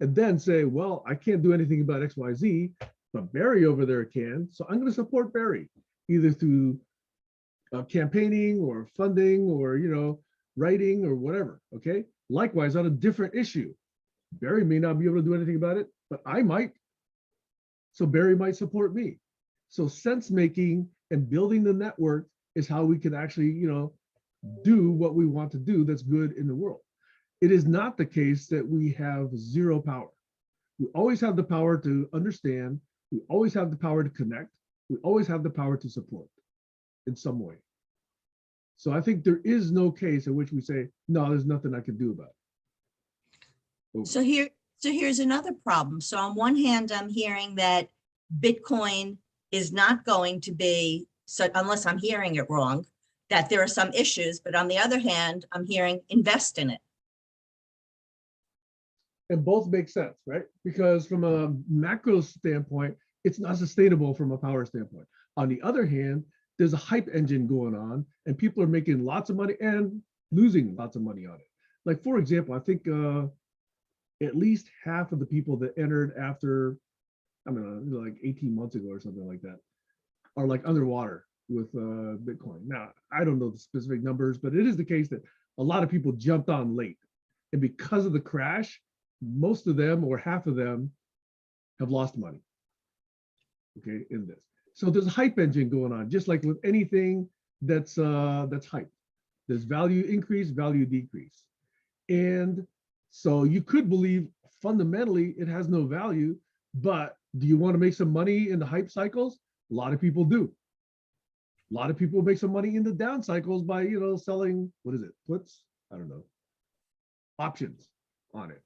and then say, well, I can't do anything about XYZ, but Barry over there can. So I'm going to support Barry either through campaigning or funding or, writing or whatever. Okay. Likewise, on a different issue, Barry may not be able to do anything about it, but I might. So Barry might support me. So sense making and building the network is how we can actually, do what we want to do that's good in the world. It is not the case that we have zero power. We always have the power to understand. We always have the power to connect. We always have the power to support in some way. So I think there is no case in which we say, no, there's nothing I can do about it. Over. So here's another problem. So on one hand, I'm hearing that Bitcoin is not going to be, so unless I'm hearing it wrong, that there are some issues, but on the other hand, I'm hearing invest in it. And both make sense, right? Because from a macro standpoint, it's not sustainable from a power standpoint. On the other hand, there's a hype engine going on and people are making lots of money and losing lots of money on it. Like, for example, I think at least half of the people that entered after, like 18 months ago or something like that, are like underwater with Bitcoin. Now, I don't know the specific numbers, but it is the case that a lot of people jumped on late. And because of the crash, most of them or half of them have lost money, okay, in this. So there's a hype engine going on, just like with anything that's hype. There's value increase, value decrease. And so you could believe fundamentally it has no value, but do you want to make some money in the hype cycles? A lot of people do. A lot of people make some money in the down cycles by, selling, what is it, puts? I don't know, options on it.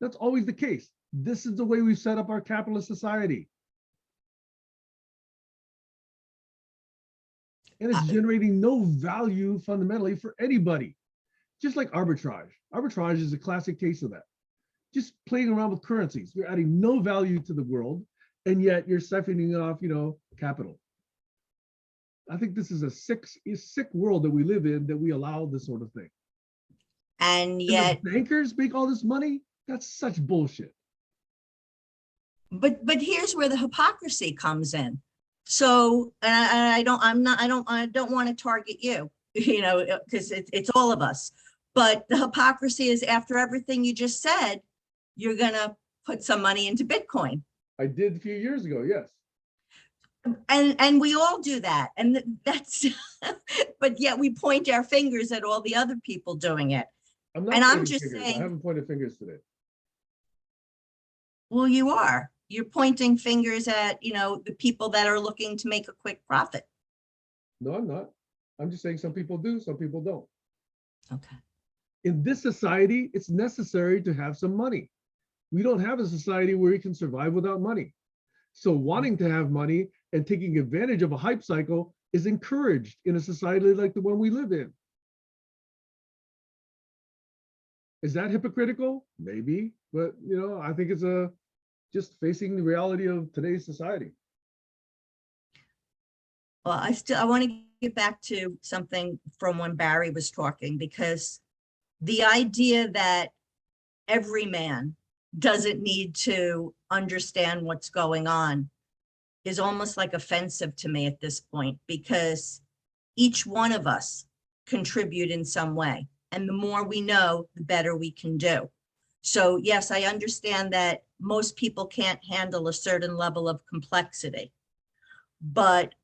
That's always the case. This is the way we've set up our capitalist society. And it's generating no value fundamentally for anybody. Just like arbitrage. Arbitrage is a classic case of that. Just playing around with currencies. You're adding no value to the world, and yet you're siphoning off, capital. I think this is a sick world that we live in, that we allow this sort of thing. And yet, and the bankers make all this money. That's such bullshit. but here's where the hypocrisy comes in. So, and I don't want to target you, because it's all of us. But the hypocrisy is, after everything you just said, you're gonna put some money into Bitcoin. I did a few years ago, yes. And we all do that, and that's but yet we point our fingers at all the other people doing it. I'm not And I'm pointing just fingers. saying, I haven't pointed fingers today. well, you're pointing fingers at, the people that are looking to make a quick profit. No, I'm not. I'm just saying some people do, some people don't. Okay. In this society, it's necessary to have some money. We don't have a society where you can survive without money. So wanting to have money and taking advantage of a hype cycle is encouraged in a society like the one we live in. Is that hypocritical? Maybe, but I think it's just facing the reality of today's society. Well, I want to get back to something from when Barry was talking, because the idea that every man doesn't need to understand what's going on is almost like offensive to me at this point, because each one of us contribute in some way. And the more we know, the better we can do. So yes, I understand that most people can't handle a certain level of complexity. But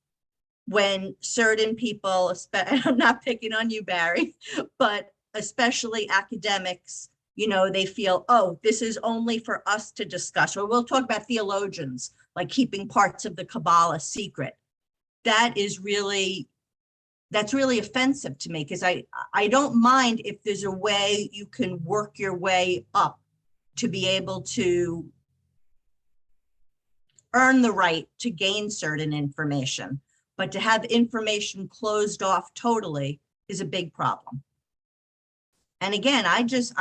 when certain people, and I'm not picking on you, Barry, but especially academics, you know, they feel, oh, this is only for us to discuss. Or we'll talk about theologians, like keeping parts of the Kabbalah secret. That's really offensive to me, because I don't mind if there's a way you can work your way up to be able to earn the right to gain certain information, but to have information closed off totally is a big problem. And again, I just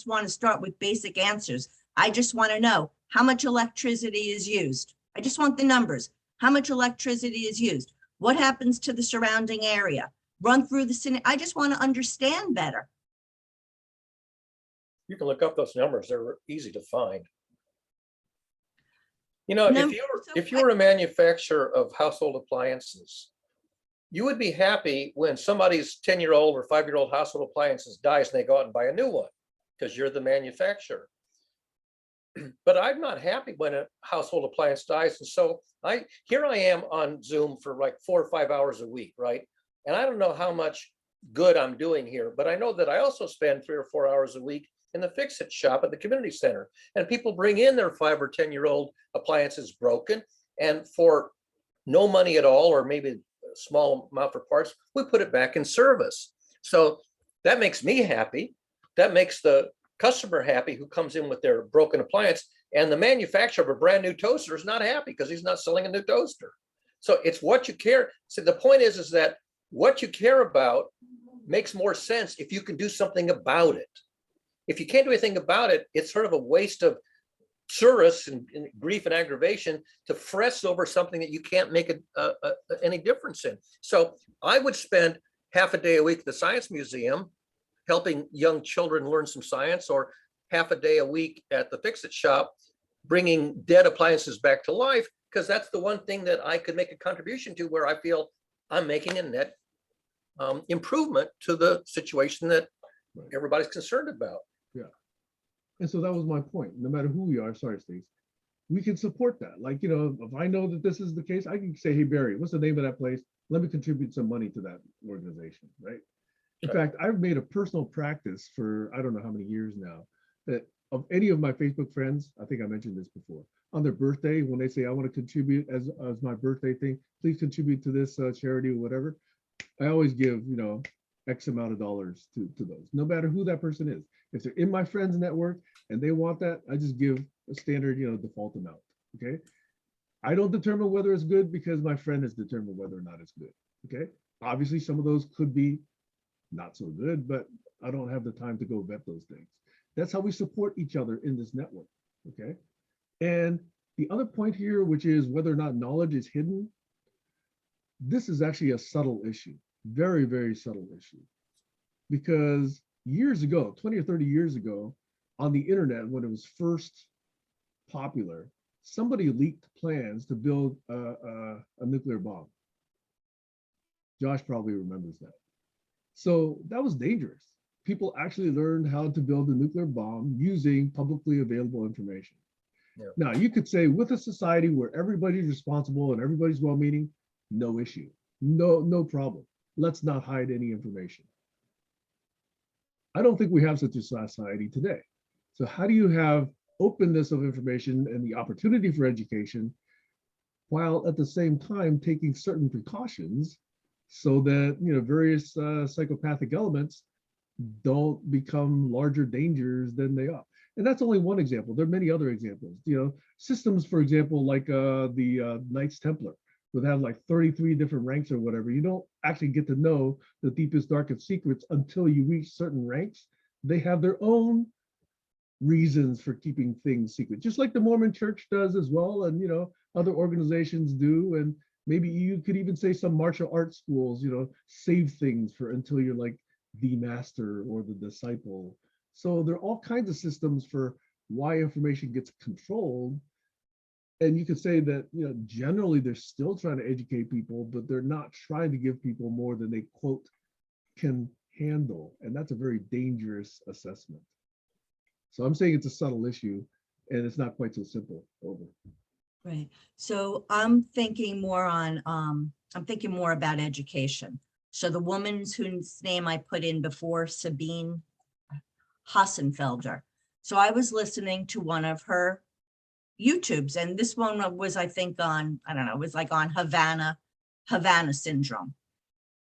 want to start with basic answers. I just want to know how much electricity is used. I just want the numbers. How much electricity is used? What happens to the surrounding area? Run through the city. I just want to understand better. You can look up those numbers. They're easy to find. You know, if you're a manufacturer of household appliances, you would be happy when somebody's 10-year-old or 5-year-old household appliances dies and they go out and buy a new one because you're the manufacturer. But I'm not happy when a household appliance dies. And so here I am on Zoom for like 4 or 5 hours a week, right? And I don't know how much good I'm doing here, but I know that I also spend 3 or 4 hours a week in the fix-it shop at the community center. And people bring in their 5 or 10-year-old appliances broken, and for no money at all, or maybe a small amount for parts, we put it back in service. So that makes me happy. That makes the customer happy who comes in with their broken appliance, and the manufacturer of a brand new toaster is not happy because he's not selling a new toaster. So it's what you care. So the point is that what you care about makes more sense if you can do something about it. If you can't do anything about it, it's sort of a waste of service and grief and aggravation to fret over something that you can't make any difference in. So I would spend half a day a week at the Science Museum helping young children learn some science, or half a day a week at the Fix-It shop, bringing dead appliances back to life, because that's the one thing that I could make a contribution to, where I feel I'm making a net improvement to the situation that everybody's concerned about. Yeah. And so that was my point. No matter who we are, sorry, Steve, we can support that. Like, you know, if I know that this is the case, I can say, hey, Barry, what's the name of that place? Let me contribute some money to that organization, right? In fact, I've made a personal practice for, I don't know how many years now, that of any of my Facebook friends, I think I mentioned this before, on their birthday, when they say, I want to contribute as my birthday thing, please contribute to this charity or whatever, I always give, you know, X amount of dollars to those, no matter who that person is. If they're in my friends network and they want that, I just give a standard, you know, default amount, okay? I don't determine whether it's good because my friend has determined whether or not it's good, okay? Obviously, some of those could be not so good, but I don't have the time to go vet those things. That's how we support each other in this network, okay? And the other point here, which is whether or not knowledge is hidden, this is actually a subtle issue, very, very subtle issue. Because years ago, 20 or 30 years ago, on the internet, when it was first popular, somebody leaked plans to build a nuclear bomb. Josh probably remembers that. So that was dangerous. People actually learned how to build a nuclear bomb using publicly available information. Yeah. Now, you could say with a society where everybody's responsible and everybody's well-meaning, no issue, no problem. Let's not hide any information. I don't think we have such a society today. So how do you have openness of information and the opportunity for education while at the same time taking certain precautions so that, you know, various psychopathic elements don't become larger dangers than they are? And that's only one example. There are many other examples. You know, systems, for example, like the Knights Templar would have like 33 different ranks or whatever. You don't actually get to know the deepest, darkest secrets until you reach certain ranks. They have their own reasons for keeping things secret, just like the Mormon Church does as well, and, you know, other organizations do. And Maybe you could even say some martial arts schools, save things for until you're like the master or the disciple. So there are all kinds of systems for why information gets controlled. And you could say that, generally they're still trying to educate people, but they're not trying to give people more than they, quote, can handle. And that's a very dangerous assessment. So I'm saying it's a subtle issue and it's not quite so simple. Over. Right. So I'm thinking more about education. So the woman's whose name I put in before, Sabine Hassenfelder. So I was listening to one of her YouTubes, and this one was, I think, on, I don't know, it was like on Havana syndrome.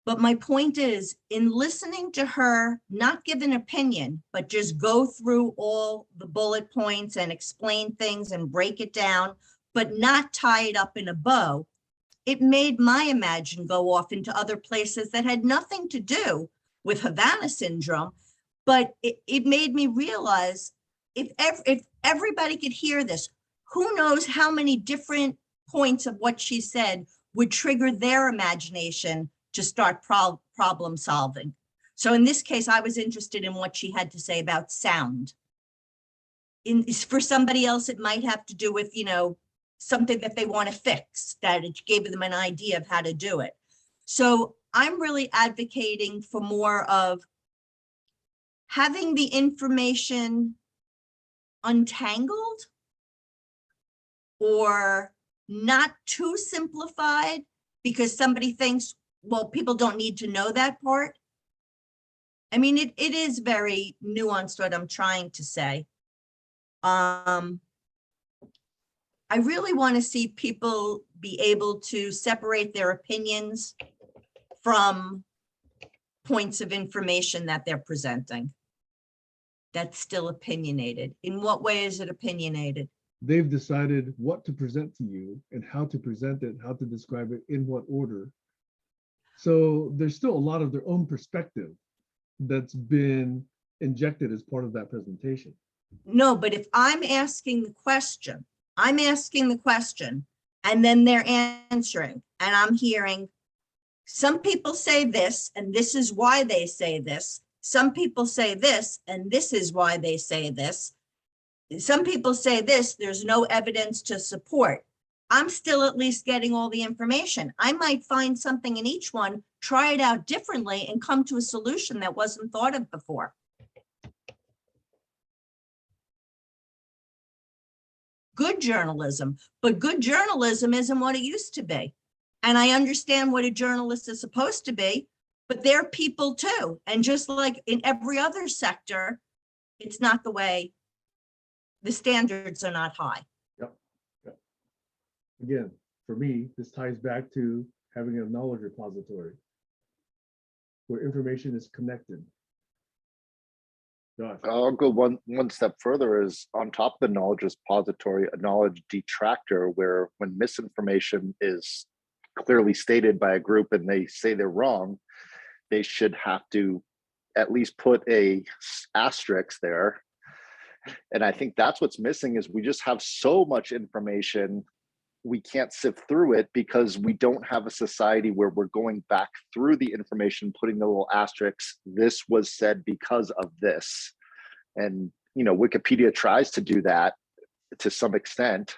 But my point is, in listening to her, not give an opinion, but just go through all the bullet points and explain things and break it down, but not tie it up in a bow, it made my imagination go off into other places that had nothing to do with Havana syndrome. But it made me realize if everybody could hear this, who knows how many different points of what she said would trigger their imagination to start problem solving. So in this case, I was interested in what she had to say about sound. For somebody else, it might have to do with, something that they want to fix, that it gave them an idea of how to do it. So I'm really advocating for more of having the information untangled or not too simplified because somebody thinks, well, people don't need to know that part. I mean, it is very nuanced what I'm trying to say. I really want to see people be able to separate their opinions from points of information that they're presenting. That's still opinionated. In what way is it opinionated? They've decided what to present to you and how to present it, how to describe it, in what order. So there's still a lot of their own perspective that's been injected as part of that presentation. No, but if I'm asking the question, and then they're answering, and I'm hearing, some people say this, and this is why they say this. Some people say this, and this is why they say this. Some people say this, there's no evidence to support. I'm still at least getting all the information. I might find something in each one, try it out differently, and come to a solution that wasn't thought of before. Good journalism, but good journalism isn't what it used to be. And I understand what a journalist is supposed to be, but they're people too. And just like in every other sector, it's not the way, the standards are not high. Yep. Again, for me, this ties back to having a knowledge repository where information is connected. Josh. I'll go one step further, is on top of the knowledge repository, a knowledge detractor, where when misinformation is clearly stated by a group and they say they're wrong, they should have to at least put a asterisk there. And I think that's what's missing, is we just have so much information, we can't sift through it because we don't have a society where we're going back through the information, putting the little asterisks, this was said because of this. And, Wikipedia tries to do that to some extent,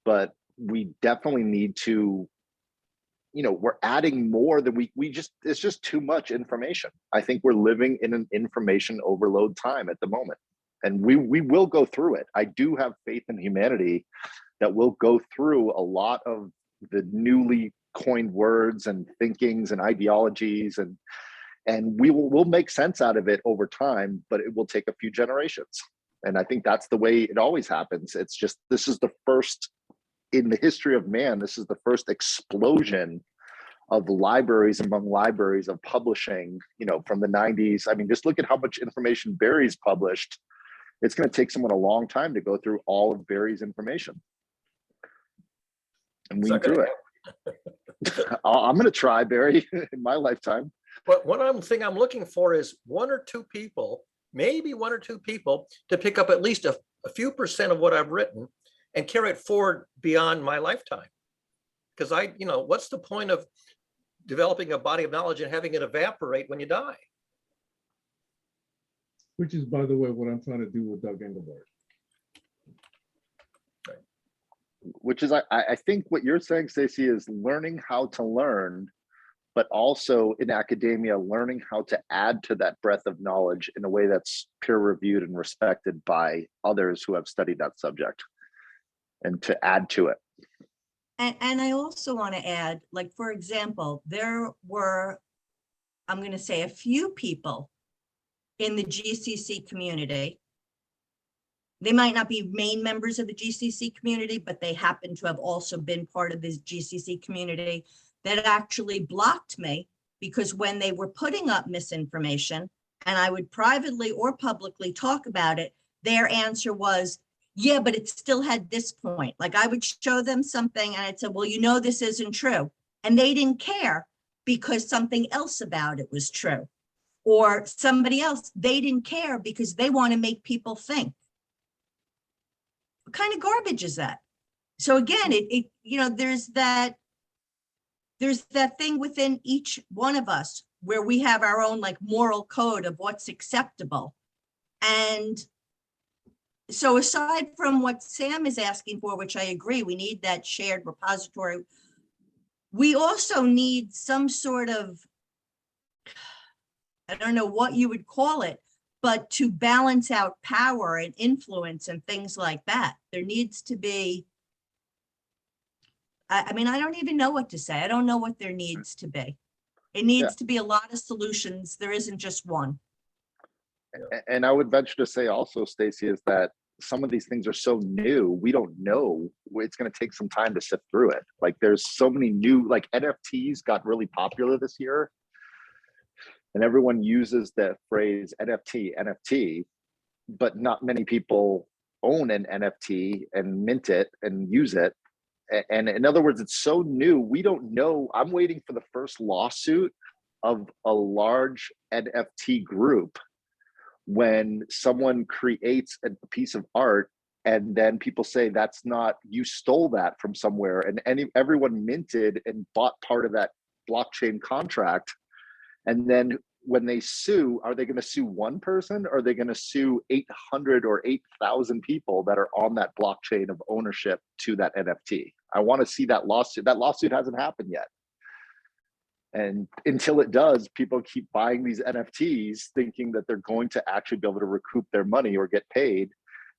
but we definitely need to, we're adding more than it's just too much information. I think we're living in an information overload time at the moment, and we will go through it. I do have faith in humanity that will go through a lot of the newly coined words and thinkings and ideologies, and we'll make sense out of it over time, but it will take a few generations. And I think that's the way it always happens. It's just, this is the first in the history of man, this is the first explosion of libraries among libraries of publishing, from the 90s. I mean, just look at how much information Barry's published. It's going to take someone a long time to go through all of Barry's information. And we do it. I'm going to try, Barry, in my lifetime. But one thing I'm looking for is one or two people, maybe one or two people, to pick up at least a few percent of what I've written and carry it forward beyond my lifetime. because what's the point of developing a body of knowledge and having it evaporate when you die? Which is, by the way, what I'm trying to do with Doug Engelbart. Which is, I think what you're saying, Stacey, is learning how to learn, but also in academia, learning how to add to that breadth of knowledge in a way that's peer reviewed and respected by others who have studied that subject, and to add to it. And I also want to add, like, for example, there were, I'm going to say, a few people in the GCC community. They might not be main members of the GCC community, but they happen to have also been part of this GCC community that actually blocked me, because when they were putting up misinformation and I would privately or publicly talk about it, their answer was, yeah, but it still had this point. Like, I would show them something and I'd say, well, this isn't true. And they didn't care because something else about it was true. Or somebody else, they didn't care because they want to make people think. What kind of garbage is that? So again, there's that thing within each one of us where we have our own like moral code of what's acceptable. And so aside from what Sam is asking for, which I agree, we need that shared repository. We also need some sort of, I don't know what you would call it, but to balance out power and influence and things like that. There needs to be, I mean, I don't even know what to say. I don't know what there needs to be. It needs to be a lot of solutions. There isn't just one. And I would venture to say also, Stacey, is that some of these things are so new, we don't know. It's going to take some time to sift through it. Like, there's so many new, like, NFTs got really popular this year, and everyone uses the phrase NFT, but not many people own an NFT and mint it and use it. And in other words, it's so new, we don't know. I'm waiting for the first lawsuit of a large NFT group when someone creates a piece of art and then people say that's not, you stole that from somewhere, and everyone minted and bought part of that blockchain contract. And then when they sue, are they going to sue one person, or are they going to sue 800 or 8,000 people that are on that blockchain of ownership to that NFT? I want to see that lawsuit. That lawsuit hasn't happened yet. And until it does, people keep buying these NFTs thinking that they're going to actually be able to recoup their money or get paid.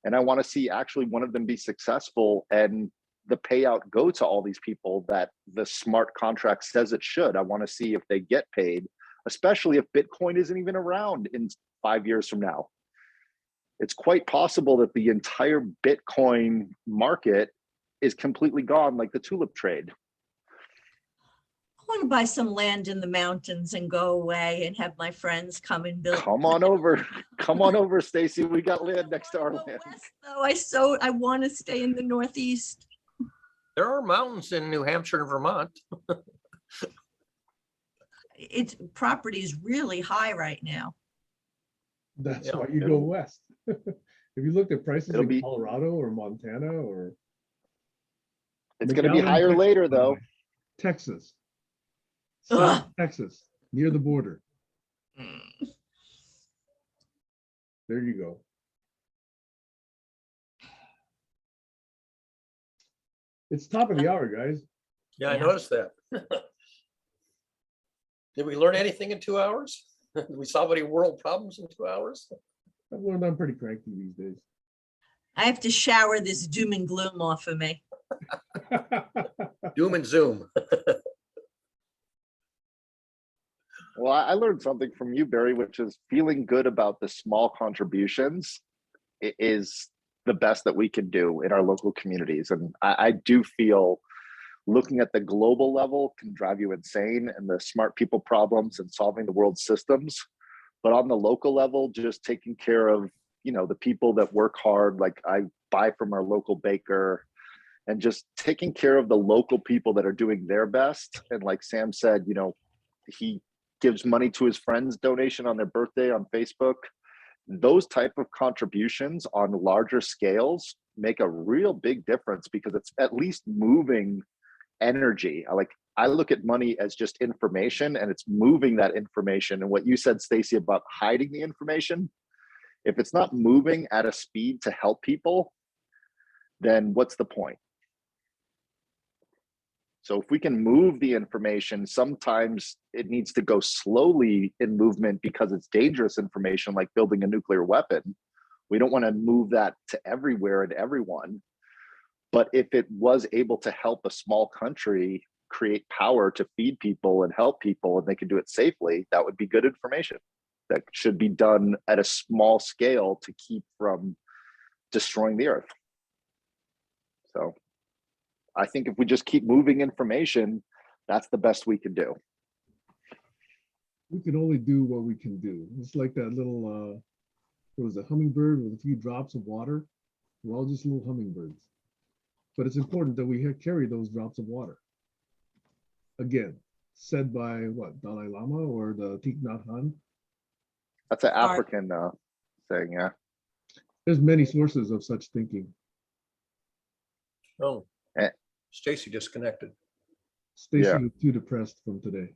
And I want to see actually one of them be successful and the payout go to all these people that the smart contract says it should. I want to see if they get paid, especially if Bitcoin isn't even around in 5 years from now. It's quite possible that the entire Bitcoin market is completely gone, like the tulip trade. I want to buy some land in the mountains and go away and have my friends come and build. Come on over. Come on over, Stacey. We got land next to our Go land. west, though, I want to stay in the Northeast. There are mountains in New Hampshire and Vermont. It's property is really high right now. That's Yeah. why you go west. If you looked at prices It'll in be- Colorado or Montana or It's going to be McAllen, higher Texas, later, by the though. way. Texas. Ugh. South Texas, near the border. There you go. It's top of the hour, guys. Yeah, I Yeah. noticed that. Did we learn anything in 2 hours? Did we solve any world problems in 2 hours? I've learned I'm pretty cranky these days. I have to shower this doom and gloom off of me. Doom and Zoom. Well, I learned something from you, Barry, which is feeling good about the small contributions is the best that we can do in our local communities. And I do feel looking at the global level can drive you insane, and the smart people problems and solving the world's systems. But on the local level, just taking care of, the people that work hard, like I buy from our local baker, and just taking care of the local people that are doing their best. And like Sam said, he gives money to his friends' donation on their birthday on Facebook. Those type of contributions on larger scales make a real big difference, because it's at least moving energy. I look at money as just information, and it's moving that information. And what you said, Stacy, about hiding the information, if it's not moving at a speed to help people, then what's the point? So if we can move the information, sometimes it needs to go slowly in movement because it's dangerous information, like building a nuclear weapon. We don't want to move that to everywhere and everyone. But if it was able to help a small country create power to feed people and help people, and they can do it safely, that would be good information that should be done at a small scale to keep from destroying the earth. So I think if we just keep moving information, that's the best we can do. We can only do what we can do. It's like that little, what was a hummingbird with a few drops of water. We're all just little hummingbirds. But it's important that we carry those drops of water. Again, said by what, Dalai Lama or the Thich Nhat Hanh? That's an African thing, yeah. There's many sources of such thinking. Oh, Eh. Stacy disconnected. Stacy Yeah. was too depressed from today.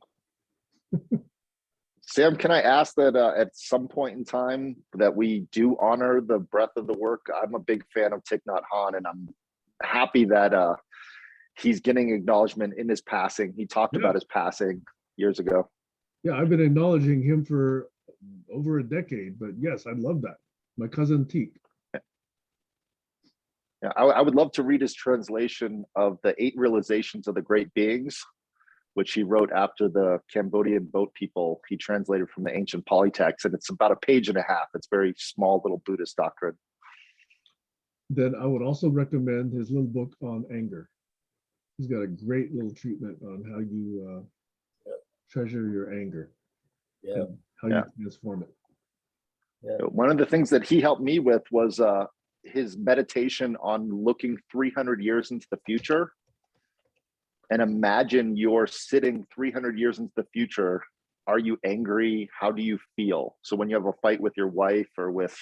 Sam, can I ask that at some point in time that we do honor the breadth of the work? I'm a big fan of Thich Nhat Hanh, and I'm happy that he's getting acknowledgement in his passing. He talked about his passing years ago. Yeah, I've been acknowledging him for over a decade, but yes, I love that. My cousin Teek. Yeah, I would love to read his translation of the 8 Realizations of the Great Beings, which he wrote after the Cambodian boat people. He translated from the ancient polytext, and it's about a page and a half. It's very small little Buddhist doctrine. Then I would also recommend his little book on anger. He's got a great little treatment on how you treasure your anger. Yeah. And how you transform it. Yeah. One of the things that he helped me with was his meditation on looking 300 years into the future. And imagine you're sitting 300 years into the future. Are you angry? How do you feel? So when you have a fight with your wife or with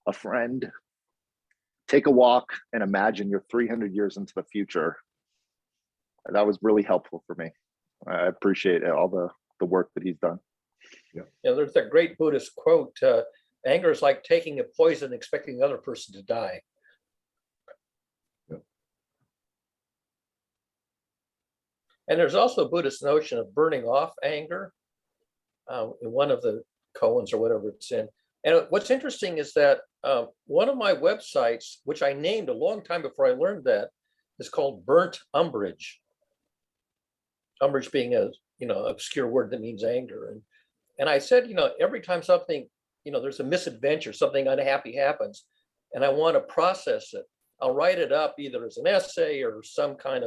a friend, take a walk and imagine you're 300 years into the future. That was really helpful for me. I appreciate all the work that he's done. Yeah, there's that great Buddhist quote, anger is like taking a poison and expecting the other person to die. Yeah. And there's also a Buddhist notion of burning off anger in one of the koans or whatever it's in. And what's interesting is that one of my websites, which I named a long time before I learned that, is called Burnt Umbrage. Umbrage being a obscure word that means anger. And I said, every time something, there's a misadventure, something unhappy happens, and I want to process it, I'll write it up either as an essay or some kind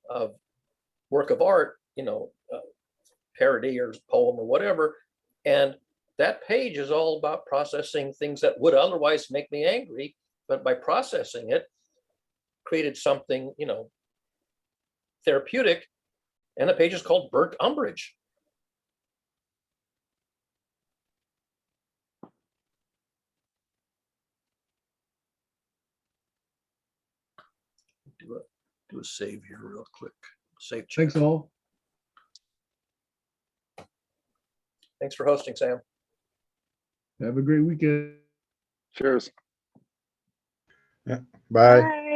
of work of art, parody or poem or whatever. And that page is all about processing things that would otherwise make me angry, but by processing it, created something, therapeutic. And the page is called Burnt Umbrage. Do a save here real quick. Save chat. Thanks all. Thanks for hosting, Sam. Have a great weekend. Cheers. Bye. Bye.